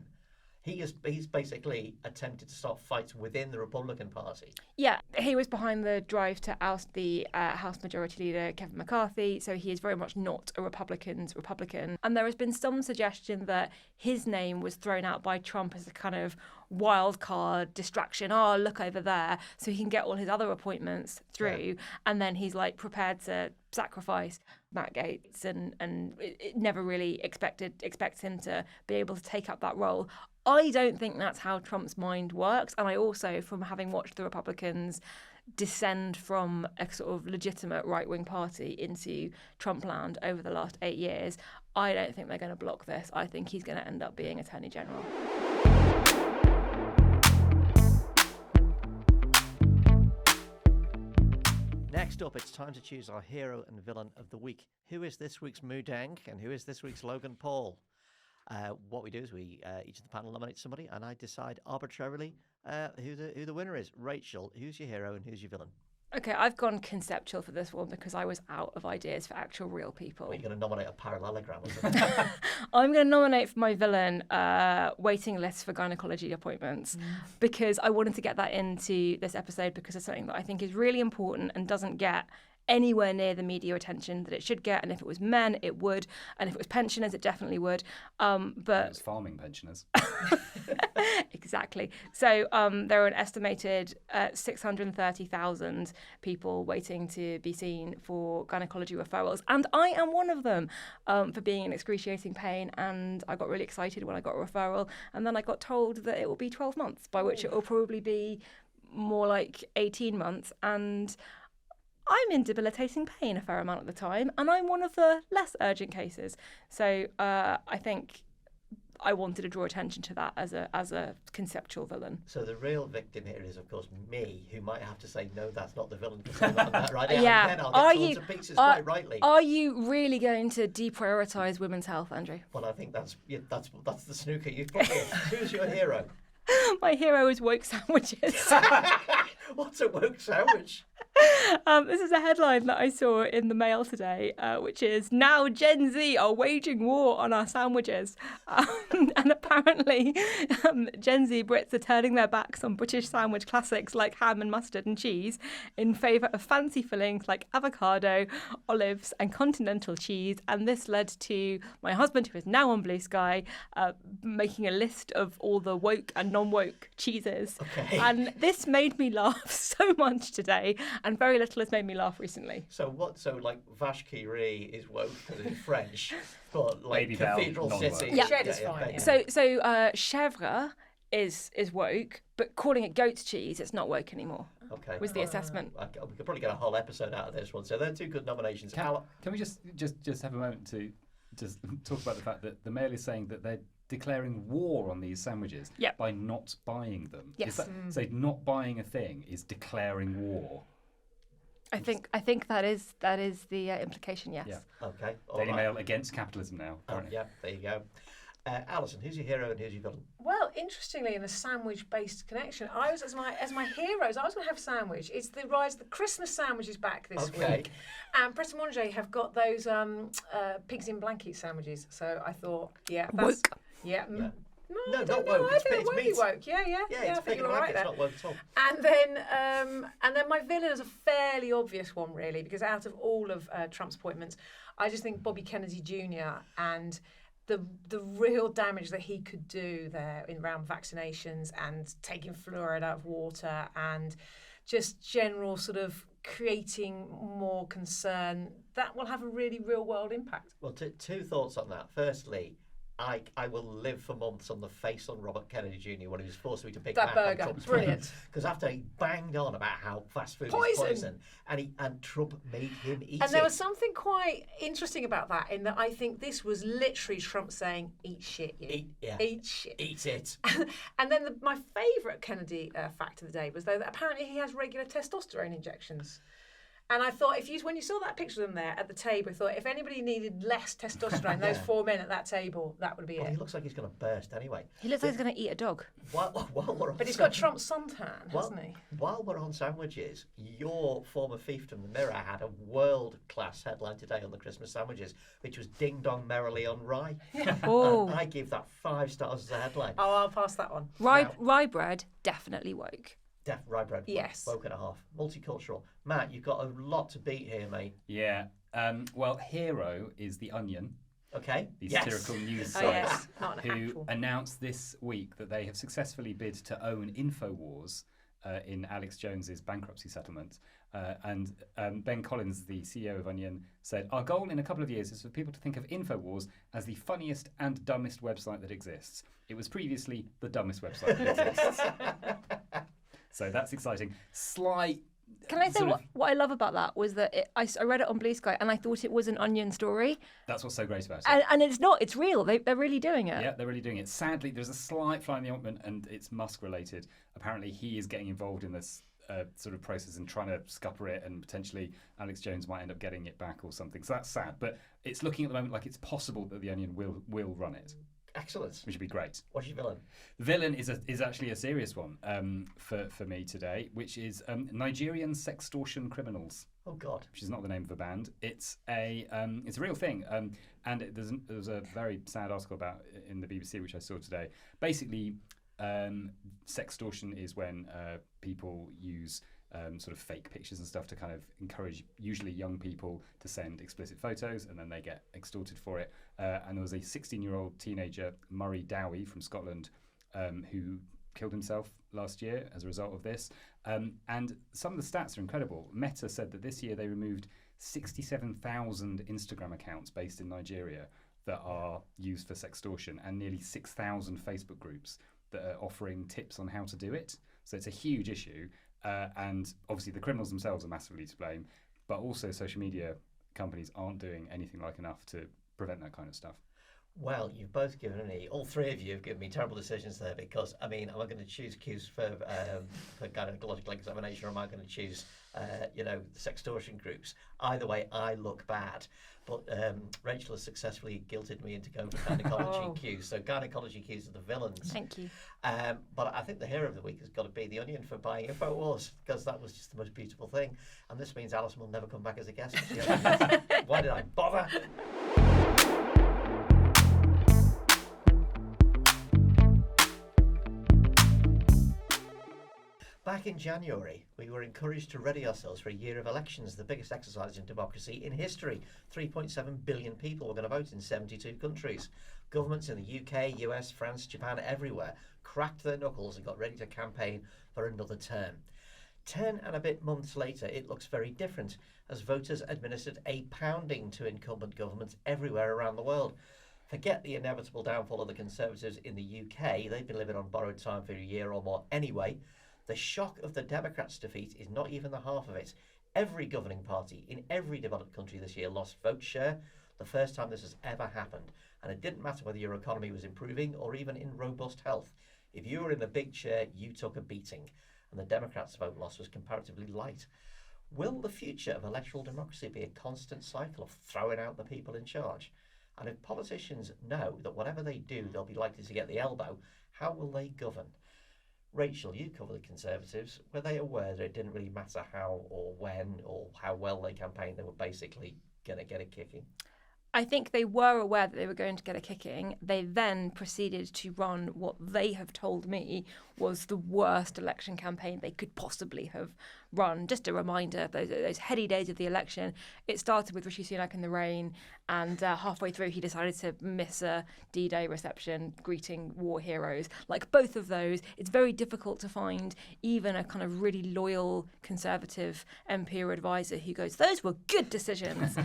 He's basically attempted to start fights within the Republican Party. Yeah, he was behind the drive to oust the House Majority Leader Kevin McCarthy, so he is very much not a Republican's Republican. And there has been some suggestion that his name was thrown out by Trump as a kind of wild card distraction. Oh, look over there, so he can get all his other appointments through, and then he's like prepared to sacrifice Matt Gaetz and it never really expects him to be able to take up that role. I don't think that's how Trump's mind works. And I also, from having watched the Republicans descend from a sort of legitimate right-wing party into Trumpland over the last 8 years, I don't think they're going to block this. I think he's going to end up being Attorney General. Next up, it's time to choose our hero and villain of the week. Who is this week's Mudeng and who is this week's Logan Paul? What we do is we each of the panel nominates somebody, and I decide arbitrarily who the winner is. Rachel, who's your hero and who's your villain? Okay, I've gone conceptual for this one because I was out of ideas for actual real people. Are you going to nominate a parallelogram or something? I'm going to nominate for my villain waiting lists for gynecology appointments because I wanted to get that into this episode because it's something that I think is really important and doesn't get anywhere near the media attention that it should get. And if it was men, it would. And if it was pensioners, it definitely would. But it's farming pensioners. Exactly. So there are an estimated 630,000 people waiting to be seen for gynecology referrals. And I am one of them for being in excruciating pain. And I got really excited when I got a referral. And then I got told that it will be 12 months, by which it will probably be more like 18 months. And I'm in debilitating pain a fair amount of the time, and I'm one of the less urgent cases. So I think I wanted to draw attention to that as a conceptual villain. So the real victim here is, of course, me, who might have to say, no, that's not the villain, because I'm not that right. Yeah. And then I'll get torn to pieces quite rightly. Are you really going to deprioritise women's health, Andrew? Well, I think that's the snooker you've put in. Who's your hero? My hero is woke sandwiches. What's a woke sandwich? This is a headline that I saw in the Mail today, which is, now Gen Z are waging war on our sandwiches. And apparently Gen Z Brits are turning their backs on British sandwich classics like ham and mustard and cheese in favour of fancy fillings like avocado, olives and continental cheese. And this led to my husband, who is now on Blue Sky, making a list of all the woke and non-woke cheeses. Okay. And this made me laugh so much today. And very little has made me laugh recently. So like vache qui rit is woke because it's French, but like Baby Cathedral Bell, City. non-woke. Shed is fine. yeah. So chèvre is woke, but calling it goat's cheese, it's not woke anymore. Okay. Was the assessment. We could probably get a whole episode out of this one. So they're two good nominations. Can we just have a moment to just talk about the fact that the Mail is saying that they're declaring war on these sandwiches by not buying them? Yes. So not buying a thing is declaring war. I think that is the implication. Yes. Yeah. Okay. All Daily right. Mail against capitalism now. Yeah, there you go. Alison, who's your hero and who's your villain? Well, interestingly, in a sandwich-based connection, I was as my heroes. I was going to have a sandwich. It's the rise of the Christmas sandwiches back this week, and Pret a Manger have got those pigs in blanket sandwiches. So I thought, that's woke. Yeah. No, I not don't know. woke. I It's think it might be meat. woke. Yeah, It's I think pig you're and right blanket. It's there. not woke at all. And then my villain is a fairly obvious one, really, because out of all of Trump's appointments, I just think Bobby Kennedy Jr. and the real damage that he could do there around vaccinations and taking fluoride out of water and just general sort of creating more concern, that will have a really real world impact. Well, two thoughts on that. Firstly, I will live for months on the face on Robert Kennedy Jr. when he was forced to pick That back burger, on Trump's brilliant. Because after he banged on about how fast food is poison, and Trump made him eat And there it. was something quite interesting about that, in that I think this was literally Trump saying, "Eat shit, you. Eat shit. Eat it." And then my favourite Kennedy fact of the day was, though, that apparently he has regular testosterone injections. And I thought, when you saw that picture of them there at the table, I thought if anybody needed less testosterone, those 4 men at that table, that would be Well, it. he looks like he's going to burst anyway. He looks like he's going to eat a dog. While we're on But he's got Trump's suntan, hasn't he? While we're on sandwiches, your former fiefdom, the Mirror, had a world-class headline today on the Christmas sandwiches, which was "Ding Dong Merrily on Rye." Oh, And I give that 5 stars as a headline. Oh, I'll pass that one. rye bread, definitely woke. Rye bread. Yes. Woke and a half. Multicultural. Matt, you've got a lot to beat here, mate. Yeah. Well, Hero is the Onion, Okay. the Yes. satirical news Oh, site, yes. Not an who actual. announced this week that they have successfully bid to own InfoWars in Alex Jones's bankruptcy settlement. And Ben Collins, the CEO of Onion, said, "Our goal in a couple of years is for people to think of InfoWars as the funniest and dumbest website that exists. It was previously the dumbest website that exists." So that's exciting. Slight. Can I say sort of- what I love about that was that I read it on Blue Sky and I thought it was an Onion story. That's what's so great about it. And it's not. It's real. They're really doing it. Yeah, they're really doing it. Sadly, there's a slight fly in the ointment, and it's Musk related. Apparently, he is getting involved in this sort of process and trying to scupper it, and potentially Alex Jones might end up getting it back or something. So that's sad. But it's looking at the moment like it's possible that the Onion will run it, Excellent. which would be great. What's your villain? The villain is actually a serious one for me today, which is Nigerian sextortion criminals. Oh, God. Which is not the name of a band. It's a real thing. And there's a very sad article about it in the BBC which I saw today. Basically, sextortion is when people use sort of fake pictures and stuff to kind of encourage usually young people to send explicit photos, and then they get extorted for it. And there was a 16-year-old teenager, Murray Dowie from Scotland, who killed himself last year as a result of this. And some of the stats are incredible. Meta said that this year they removed 67,000 Instagram accounts based in Nigeria that are used for sextortion, and nearly 6,000 Facebook groups that are offering tips on how to do it. So it's a huge issue. And obviously the criminals themselves are massively to blame, but also social media companies aren't doing anything like enough to prevent that kind of stuff. Well, you've both given me, all three of you have given me terrible decisions there, because, I mean, am I going to choose cues for gynecological examination, or am I going to choose, the sextortion groups? Either way, I look bad. But Rachel has successfully guilted me into going for gynecology cues. So gynecology cues are the villains. Thank you. But I think the hero of the week has got to be the Onion for buying InfoWars, because that was just the most beautiful thing. And this means Alison will never come back as a guest. Why did I bother? Back in January, we were encouraged to ready ourselves for a year of elections, the biggest exercise in democracy in history. 3.7 billion people were going to vote in 72 countries. Governments in the UK, US, France, Japan, everywhere cracked their knuckles and got ready to campaign for another term. 10 and a bit months later, it looks very different, as voters administered a pounding to incumbent governments everywhere around the world. Forget the inevitable downfall of the Conservatives in the UK. They've been living on borrowed time for a year or more anyway. The shock of the Democrats' defeat is not even the half of it. Every governing party in every developed country this year lost vote share, the first time this has ever happened. And it didn't matter whether your economy was improving or even in robust health. If you were in the big chair, you took a beating. And the Democrats' vote loss was comparatively light. Will the future of electoral democracy be a constant cycle of throwing out the people in charge? And if politicians know that whatever they do, they'll be likely to get the elbow, how will they govern? Rachel, you cover the Conservatives. Were they aware that it didn't really matter how or when or how well they campaigned? They were basically going to get a kicking. I think they were aware that they were going to get a kicking. They then proceeded to run what they have told me was the worst election campaign they could possibly have run. Just a reminder, those heady days of the election, it started with Rishi Sunak in the rain, and halfway through he decided to miss a D-Day reception greeting war heroes. Like both of those, it's very difficult to find even a kind of really loyal Conservative MP or advisor who goes, those were good decisions.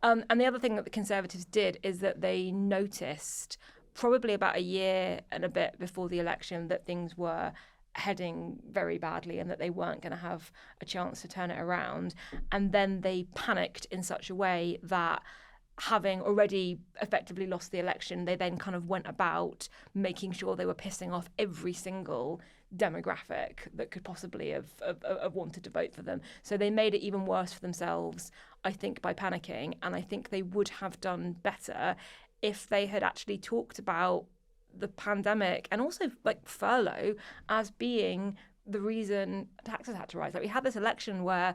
And the other thing that the Conservatives did is that they noticed probably about a year and a bit before the election that things were heading very badly and that they weren't going to have a chance to turn it around. And then they panicked in such a way that, having already effectively lost the election, they then kind of went about making sure they were pissing off every single demographic that could possibly have wanted to vote for them. So they made it even worse for themselves, I think, by panicking. And I think they would have done better if they had actually talked about the pandemic and also like furlough as being the reason taxes had to rise. Like we had this election where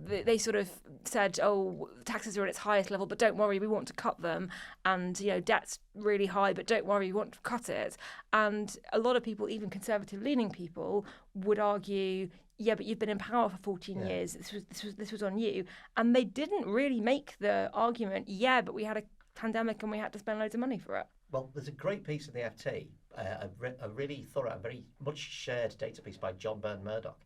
they sort of said, oh, taxes are at its highest level, but don't worry, we want to cut them. And, debt's really high, but don't worry, we want to cut it. And a lot of people, even conservative-leaning people, would argue, yeah, but you've been in power for 14 years. This was on you. And they didn't really make the argument, yeah, but we had a pandemic and we had to spend loads of money for it. Well, there's a great piece in the FT, a really thorough and very much shared data piece by John Byrne-Murdoch,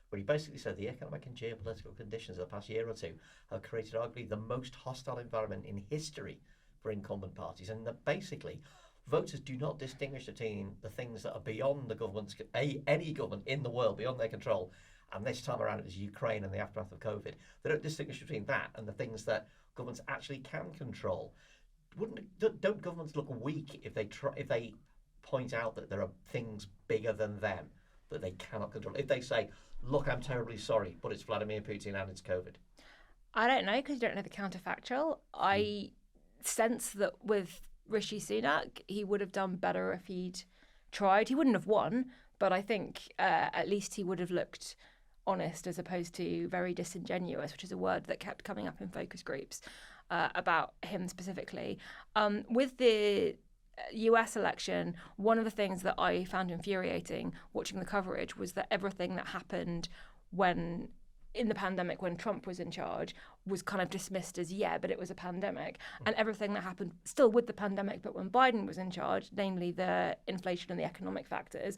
where he basically said the economic and geopolitical conditions of the past year or two have created arguably the most hostile environment in history for incumbent parties, and that basically voters do not distinguish between the things that are beyond the government's, any government in the world, beyond their control, and this time around it was Ukraine and the aftermath of COVID. They don't distinguish between that and the things that governments actually can control. Don't governments look weak if they point out that there are things bigger than them that they cannot control? If they say, look, I'm terribly sorry, but it's Vladimir Putin and it's COVID. I don't know, because you don't know the counterfactual. I sense that with Rishi Sunak, he would have done better if he'd tried. He wouldn't have won, but I think at least he would have looked honest as opposed to very disingenuous, which is a word that kept coming up in focus groups about him specifically. With the US election, one of the things that I found infuriating watching the coverage was that everything that happened when in the pandemic when Trump was in charge was kind of dismissed as, yeah, but it was a pandemic. And everything that happened still with the pandemic, but when Biden was in charge, namely the inflation and the economic factors,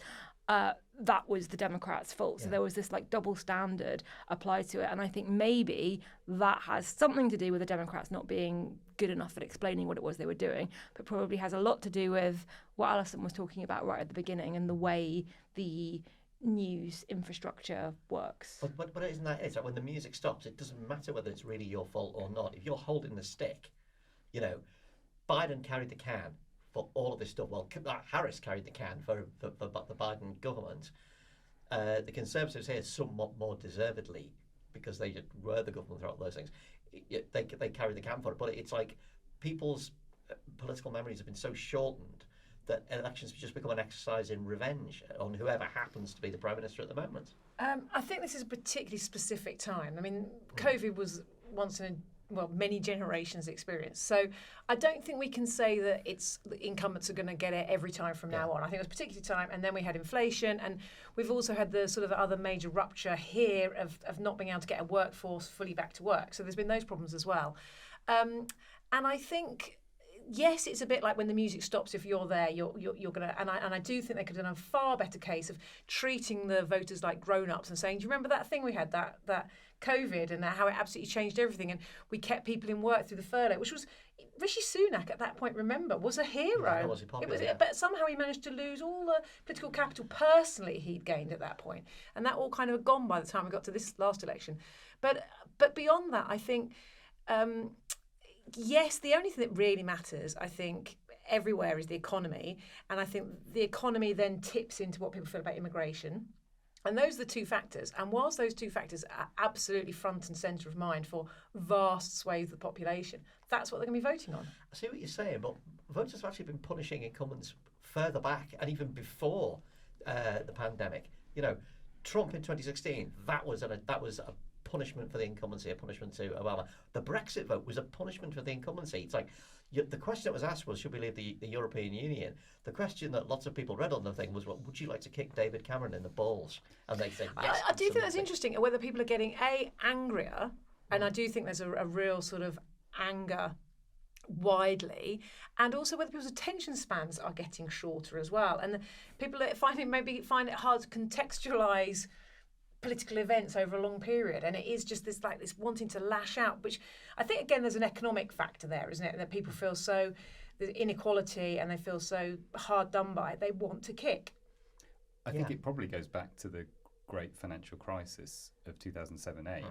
that was the Democrats' fault. So there was this like double standard applied to it. And I think maybe that has something to do with the Democrats not being good enough at explaining what it was they were doing, but probably has a lot to do with what Alison was talking about right at the beginning and the way the news infrastructure works. But isn't that it? Like when the music stops, it doesn't matter whether it's really your fault or not. If you're holding the stick, Biden carried the can for all of this stuff. Well, Harris carried the can for the Biden government. The Conservatives here, somewhat more deservedly, because they were the government throughout those things, they carried the can for it. But it's like people's political memories have been so shortened that elections just become an exercise in revenge on whoever happens to be the Prime Minister at the moment. I think this is a particularly specific time. I mean, COVID was once in many generations experience. So I don't think we can say that the incumbents are going to get it every time from now on. I think it was a particular time, and then we had inflation, and we've also had the sort of other major rupture here of not being able to get a workforce fully back to work. So there's been those problems as well. And I think, yes, it's a bit like when the music stops. If you're there, you're gonna. And I do think they could have done a far better case of treating the voters like grown-ups and saying, do you remember that thing we had, that COVID, and how it absolutely changed everything, and we kept people in work through the furlough, which was Rishi Sunak at that point, remember, was a hero. Yeah, was he popular, But somehow he managed to lose all the political capital personally he'd gained at that point, and that all kind of gone by the time we got to this last election. But beyond that, I think. Yes, the only thing that really matters, I think, everywhere is the economy. And I think the economy then tips into what people feel about immigration. And those are the two factors. And whilst those two factors are absolutely front and centre of mind for vast swathes of the population, that's what they're going to be voting on. I see what you're saying, but voters have actually been punishing incumbents further back and even before the pandemic. Trump in 2016, that was a punishment for the incumbency, a punishment to Obama. The Brexit vote was a punishment for the incumbency. It's like the question that was asked was, should we leave the European Union? The question that lots of people read on the thing was, would you like to kick David Cameron in the balls? And they said yes. I do think that's interesting, whether people are getting angrier, and I do think there's a real sort of anger widely, and also whether people's attention spans are getting shorter as well. And people find it hard to contextualise political events over a long period, and it is just this wanting to lash out, which I think again there's an economic factor there, isn't it, that people feel so the inequality and they feel so hard done by, they want to kick. I think it probably goes back to the great financial crisis of 2007-8.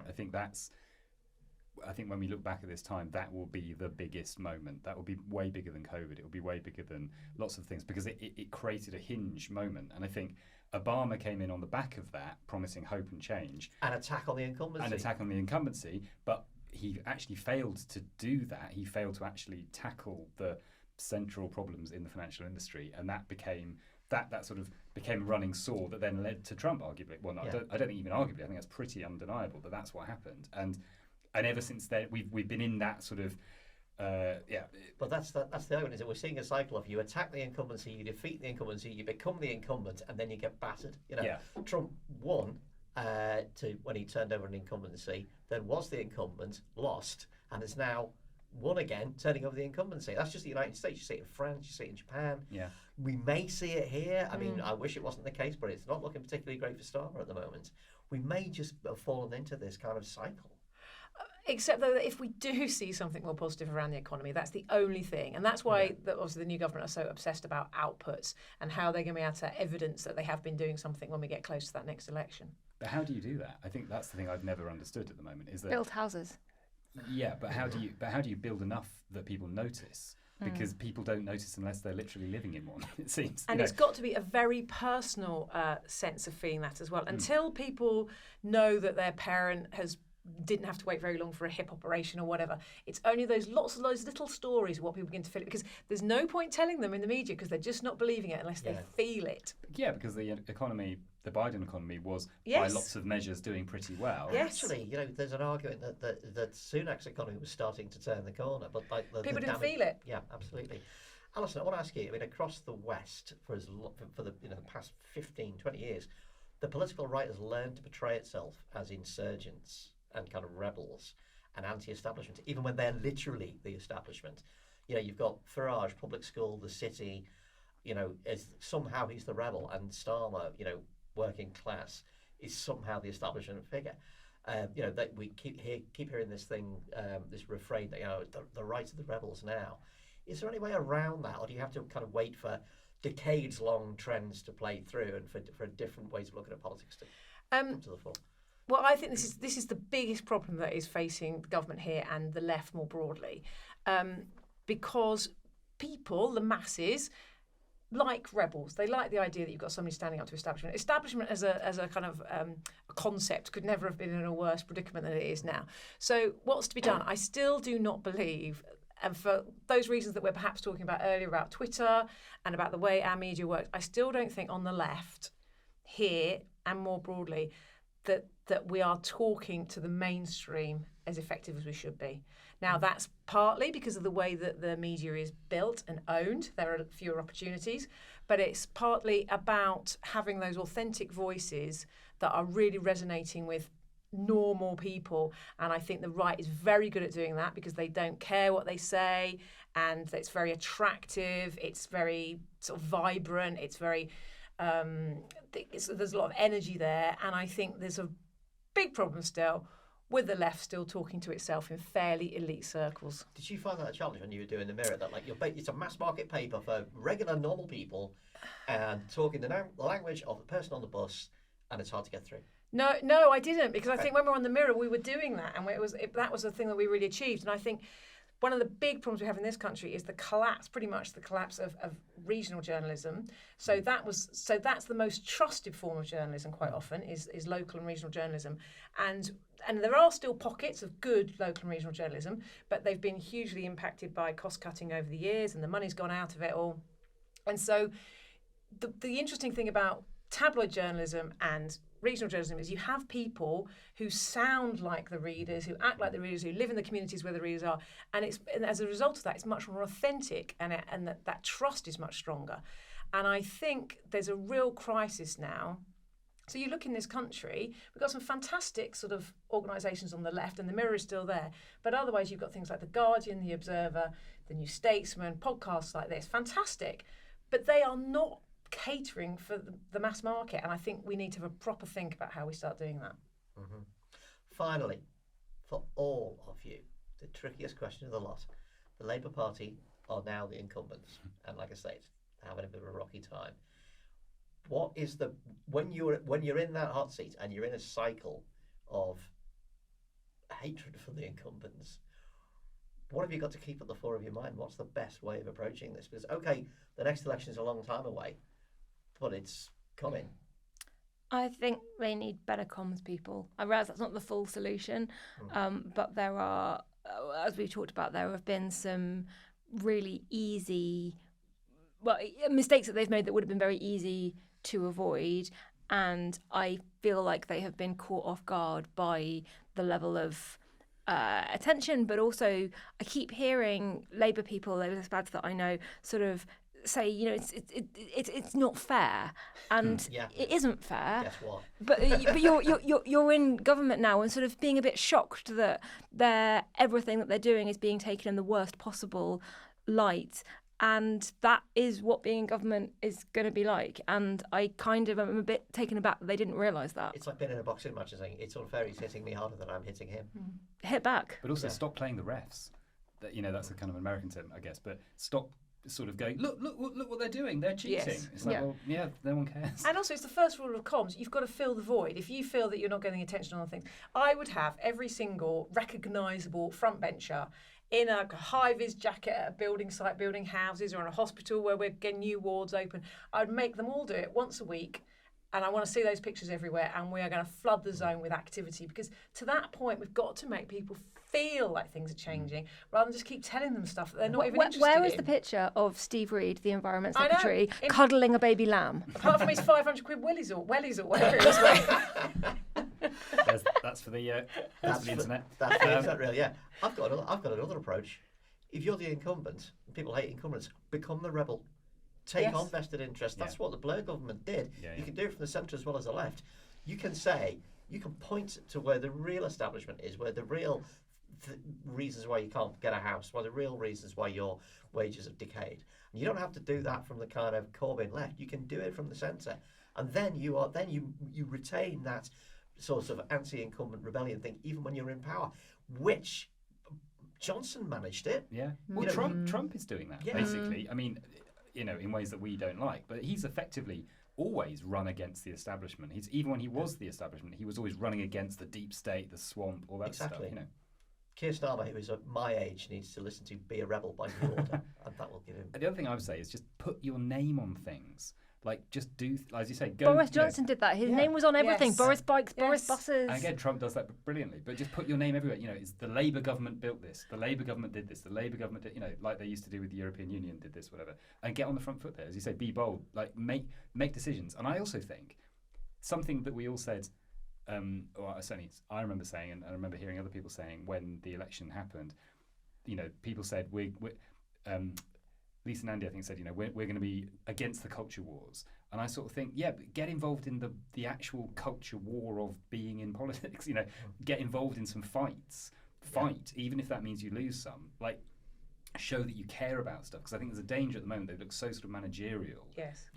I think when we look back at this time, that will be the biggest moment. That will be way bigger than COVID. It will be way bigger than lots of things, because it created a hinge moment. And I think Obama came in on the back of that, promising hope and change. An attack on the incumbency. But he actually failed to do that. He failed to actually tackle the central problems in the financial industry, and that became that sort of became a running sore that then led to Trump, arguably. Well, no, I don't think even arguably. I think that's pretty undeniable that that's what happened. And ever since then, we've been in that sort of But that's the argument, is that we're seeing a cycle of you attack the incumbency, you defeat the incumbency, you become the incumbent, and then you get battered. Trump won when he turned over an incumbency, then was the incumbent, lost, and is now won again, turning over the incumbency. That's just the United States. You see it in France, you see it in Japan. Yeah. We may see it here. I mean, I wish it wasn't the case, but it's not looking particularly great for Starmer at the moment. We may just have fallen into this kind of cycle. Except though that if we do see something more positive around the economy, that's the only thing. And that's why obviously the new government are so obsessed about outputs and how they're going to be able to evidence that they have been doing something when we get close to that next election. But how do you do that? I think that's the thing I've never understood at the moment. Is that build houses. Yeah, but how do you build enough that people notice? Because people don't notice unless they're literally living in one, it seems. And it's got to be a very personal sense of feeling that as well. Until people know that their parent didn't have to wait very long for a hip operation or whatever. It's only those little stories of what people begin to feel it, because there's no point telling them in the media because they're just not believing it unless they feel it. Yeah, because the economy, the Biden economy, was by lots of measures doing pretty well. Yes. Actually, there's an argument that Sunak's economy was starting to turn the corner, but people didn't feel it. Yeah, absolutely. Alison, I want to ask you, I mean, across the West for the past 15, 20 years, the political right has learned to portray itself as insurgents and kind of rebels and anti-establishment, even when they're literally the establishment. You've got Farage, public school, the city, somehow he's the rebel, and Starmer, working class, is somehow the establishment figure. That we keep hearing this thing, this refrain that the rights of the rebels now. Is there any way around that, or do you have to kind of wait for decades-long trends to play through and for different ways of looking at politics to come to the fore? Well, I think this is the biggest problem that is facing the government here and the left more broadly, because people, the masses, like rebels. They like the idea that you've got somebody standing up to establishment. Establishment as a kind of a concept could never have been in a worse predicament than it is now. So what's to be done? I still do not believe, and for those reasons that we're perhaps talking about earlier about Twitter and about the way our media works, I still don't think on the left here and more broadly that we are talking to the mainstream as effective as we should be. Now, that's partly because of the way that the media is built and owned. There are fewer opportunities, but it's partly about having those authentic voices that are really resonating with normal people. And I think the right is very good at doing that because they don't care what they say, and it's very attractive, it's very sort of vibrant, it's very... there's a lot of energy there, and I think there's a big problem still with the left still talking to itself in fairly elite circles. Did you find that a challenge when you were doing the Mirror, that it's a mass market paper for regular normal people and talking the language of the person on the bus, and it's hard to get through? No, I didn't, because I think when we were on the Mirror we were doing that, and that was the thing that we really achieved. And I think one of the big problems we have in this country is pretty much the collapse of regional journalism. So that's the most trusted form of journalism quite often is local and regional journalism. And there are still pockets of good local and regional journalism, but they've been hugely impacted by cost cutting over the years, and the money's gone out of it all. And so the interesting thing about tabloid journalism and regional journalism is you have people who sound like the readers, who act like the readers, who live in the communities where the readers are, and as a result of that, it's much more authentic, and that trust is much stronger. And I think there's a real crisis now. So you look in this country, we've got some fantastic sort of organisations on the left, and the Mirror is still there, but otherwise you've got things like The Guardian, The Observer, The New Statesman, podcasts like this, fantastic, but they are not catering for the mass market, and I think we need to have a proper think about how we start doing that. Mm-hmm. Finally, for all of you, the trickiest question of the lot: the Labour Party are now the incumbents, and like I say, it's having a bit of a rocky time. What is when you're in that hot seat and you're in a cycle of hatred for the incumbents, what have you got to keep at the fore of your mind? What's the best way of approaching this? Because, okay, the next election is a long time away, but it's coming. I think they need better comms people. I realise that's not the full solution, but there are, as we've talked about, there have been some really easy, mistakes that they've made that would have been very easy to avoid. And I feel like they have been caught off guard by the level of attention, but also I keep hearing Labour people, Labour expats that I know, sort of say, it's not fair, and it isn't fair. Guess what? But you're in government now, and sort of being a bit shocked that everything that they're doing is being taken in the worst possible light. And that is what being in government is going to be like. And I kind of am a bit taken aback that they didn't realise that. It's like being in a boxing match and saying, it's unfair, he's hitting me harder than I'm hitting him. Hit back. But also stop playing the refs. That's a kind of an American term, I guess. But stop sort of going, look what they're doing. They're cheating. Yes. It's like, well, yeah, no one cares. And also, it's the first rule of comms. You've got to fill the void. If you feel that you're not getting attention on things, I would have every single recognisable front bencher in a high-vis jacket at a building site, building houses, or in a hospital where we're getting new wards open. I'd make them all do it once a week, and I want to see those pictures everywhere, and we are going to flood the zone with activity, because to that point, we've got to make people feel like things are changing, rather than just keep telling them stuff that they're not even interested in. Where is the picture of Steve Reed, the Environment Secretary, cuddling a baby lamb? Apart from his 500 quid wellies or whatever it was. That's for the internet. That's for the internet, really. Yeah, I've got another approach. If you're the incumbent, people hate incumbents, become the rebel. Take on vested interest. That's what the Blair government did. You can do it from the centre as well as the left. You can point to where the real establishment is, where the real reasons why you can't get a house, why the real reasons why your wages have decayed. And you don't have to do that from the kind of Corbyn left. You can do it from the centre, and then you retain that sort of anti-incumbent rebellion thing, even when you're in power, which Johnson managed it. Yeah. Well, Trump is doing that, basically. I mean, in ways that we don't like, but he's effectively always run against the establishment. Even when he was the establishment, he was always running against the deep state, the swamp, all that stuff. Keir Starmer, who is at my age, needs to listen to Be a Rebel by New Order, and that will give him... The other thing I would say is just put your name on things. Like, just do, as you say, go... Boris Johnson did that. His name was on everything. Yes. Boris bikes, Boris buses. And again, Trump does that brilliantly. But just put your name everywhere. It's the Labour government built this. The Labour government did this. The Labour government did, like they used to do with the European Union, did this, whatever. And get on the front foot there. As you say, be bold. Like, make decisions. And I also think something that we all said... certainly I remember saying, and I remember hearing other people saying when the election happened, people said we're Lisa and Andy, I think, said we're going to be against the culture wars, and I sort of think but get involved in the actual culture war of being in politics. Get involved in some fight, even if that means you lose some. Like, show that you care about stuff, because I think there's a danger at the moment. They look so sort of managerial,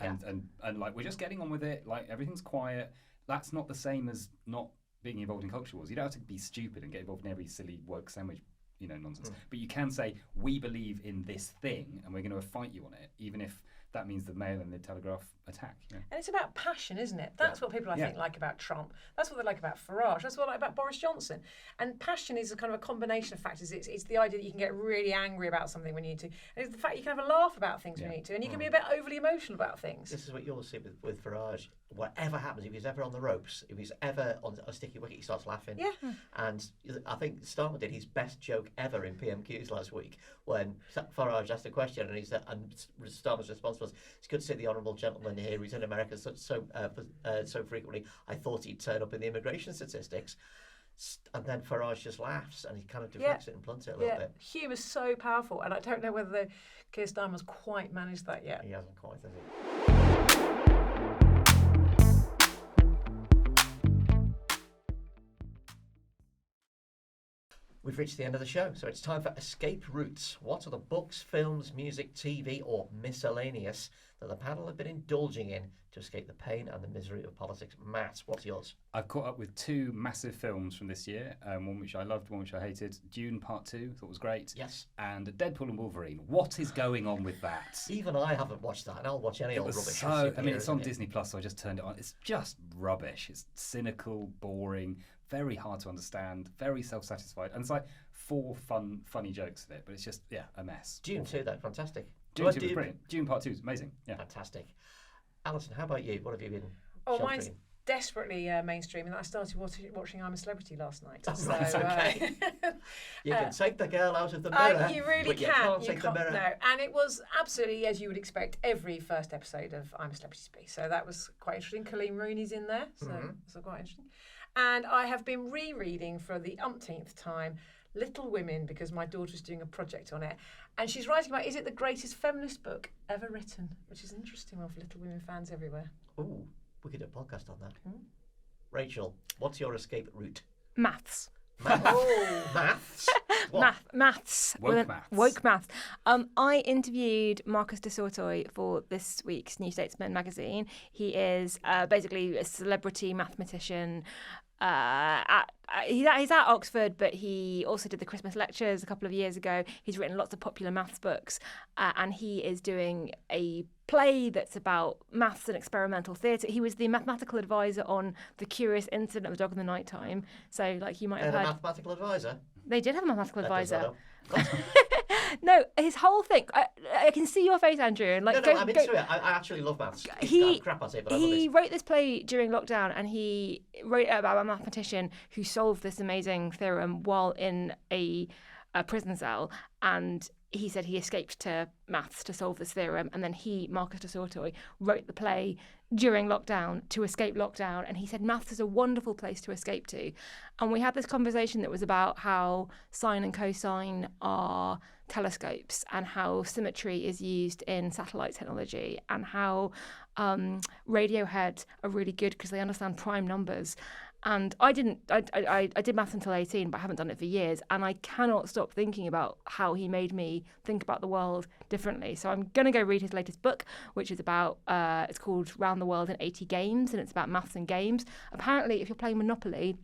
and like we're just getting on with it, like everything's quiet. That's not the same as not being involved in culture wars. You don't have to be stupid and get involved in every silly woke sandwich, nonsense. But you can say, we believe in this thing and we're going to fight you on it, even if that means the Mail and the Telegraph attack. And it's about passion, isn't it? That's what people, I think, like about Trump. That's what they like about Farage. That's what they like about Boris Johnson. And passion is a kind of a combination of factors. It's the idea that you can get really angry about something when you need to. And it's the fact you can have a laugh about things when you need to. And you can be a bit overly emotional about things. This is what you'll see with Farage. Whatever happens, if he's ever on the ropes, if he's ever on a sticky wicket, he starts laughing. Yeah. And I think Starmer did his best joke ever in PMQs last week when Farage asked a question, and Starmer's response was, "It's good to see the honourable gentleman here. He's in America so frequently. I thought he'd turn up in the immigration statistics." And then Farage just laughs and he kind of deflects it and blunts it a little bit. Humour's so powerful, and I don't know whether Keir Starmer's quite managed that yet. He hasn't quite, has he? We've reached the end of the show, so it's time for Escape Routes. What are the books, films, music, TV, or miscellaneous that the panel have been indulging in to escape the pain and the misery of politics? Matt, what's yours? I've caught up with two massive films from this year, one which I loved, one which I hated. Dune Part 2, thought was great. Yes. And Deadpool and Wolverine. What is going on with that? Even I haven't watched that, and I'll watch any old rubbish. It's on Disney Plus, so I just turned it on. It's just rubbish. It's cynical, boring, very hard to understand, very self-satisfied. And it's like 4 funny jokes in it, but it's just, a mess. Dune 2, though, fantastic. Dune 2 was brilliant. Dune Part 2 is amazing. Yeah. Fantastic. Alison, how about you? What have you been mine's desperately mainstream, and I started watching I'm a Celebrity last night. So, Right, okay. You can take the girl out of the mirror. you really but can. You can't take the mirror. No, and it was absolutely, as you would expect, every first episode of I'm a Celebrity to be. So that was quite interesting. Colleen Rooney's in there, so that's quite interesting. And I have been rereading for the umpteenth time Little Women, because my daughter's doing a project on it, and she's writing about, is it the greatest feminist book ever written, which is interesting of Little Women fans everywhere. Ooh, we could do a podcast on that. Rachel, what's your escape route? Maths. Maths? What? Maths. Woke maths. I interviewed Marcus de Sortoy for this week's New Statesman magazine. He is basically a celebrity mathematician. He's at Oxford, but he also did the Christmas lectures a couple of years ago. He's written lots of popular maths books, and he is doing a play that's about maths and experimental theatre. He was the mathematical advisor on The Curious Incident of the Dog in the Nighttime. So, like, you might have heard. A mathematical advisor? They did have a mathematical advisor. What? No, his whole thing. I can see your face, Andrew. And like, No, I'm into it. I actually love maths. Crap at it, but I love it. He wrote this play during lockdown, and he wrote it about a mathematician who solved this amazing theorem while in a prison cell. And he said he escaped to maths to solve this theorem, and then Marcus de Sortoy, wrote the play during lockdown to escape lockdown. And he said maths is a wonderful place to escape to. And we had this conversation that was about how sine and cosine are telescopes, and how symmetry is used in satellite technology, and how Radiohead are really good because they understand prime numbers. And I did maths until 18, but I haven't done it for years. And I cannot stop thinking about how he made me think about the world differently. So I'm going to go read his latest book, which is about, it's called Round the World in 80 Games, and it's about maths and games. Apparently, if you're playing Monopoly,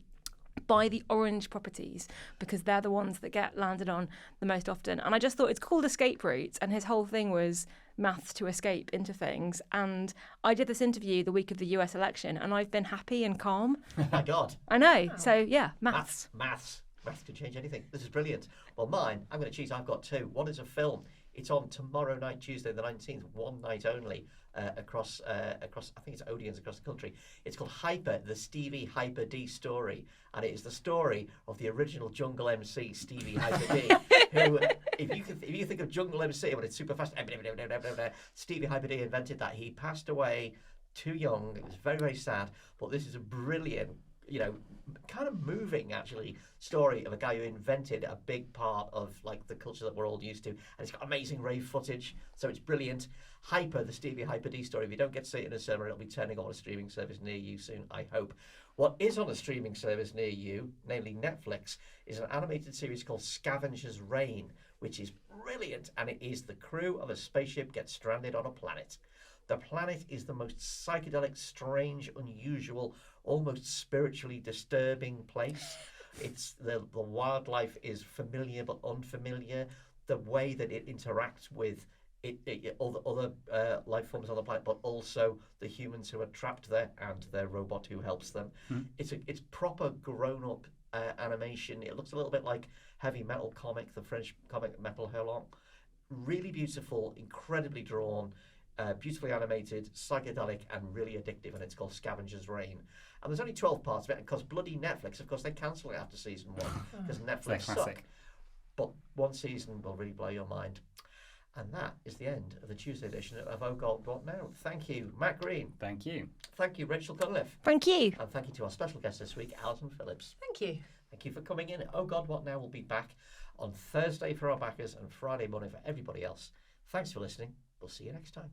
buy the orange properties, because they're the ones that get landed on the most often. And I just thought it's called escape routes, and his whole thing was maths to escape into things. And I did this interview the week of the US election, and I've been happy and calm. Oh my God. I know. So yeah, maths. Maths can change anything. This is brilliant. Well, mine, I'm going to cheat. I've got two. One is a film. It's on tomorrow night, Tuesday the 19th, one night only, across I think it's Odeons across the country. It's called Hyper, the Stevie Hyper D story, and it is the story of the original Jungle MC, Stevie Hyper D. Who, if you think of Jungle MC, when it's super fast, Stevie Hyper D invented that. He passed away too young. It was very, very sad. But this is a brilliant, kind of moving actually story of a guy who invented a big part of like the culture that we're all used to, and it's got amazing rave footage, so it's brilliant. Hyper, the Stevie Hyper D story. If you don't get to see it in a cinema, it'll be turning on a streaming service near you soon, I hope. What is on a streaming service near you, namely Netflix, is an animated series called Scavenger's Reign, which is brilliant, and it is the crew of a spaceship gets stranded on a planet. The planet is the most psychedelic, strange, unusual, almost spiritually disturbing place. It's the wildlife is familiar but unfamiliar. The way that it interacts with all the other life forms on the planet, but also the humans who are trapped there and their robot who helps them. It's proper grown-up animation. It looks a little bit like heavy metal comic, the French comic Metal Hurlant. Really beautiful, incredibly drawn. Beautifully animated, psychedelic, and really addictive, and it's called Scavenger's Reign. And there's only 12 parts of it, and because bloody Netflix, of course, they cancel it after season 1 because Netflix suck. But one season will really blow your mind. And that is the end of the Tuesday edition of Oh God, What Now? Thank you, Matt Green. Thank you. Thank you, Rachel Cunliffe. Thank you. And thank you to our special guest this week, Alison Phillips. Thank you. Thank you for coming in. Oh God, What Now will be back on Thursday for our backers and Friday morning for everybody else. Thanks for listening. We'll see you next time.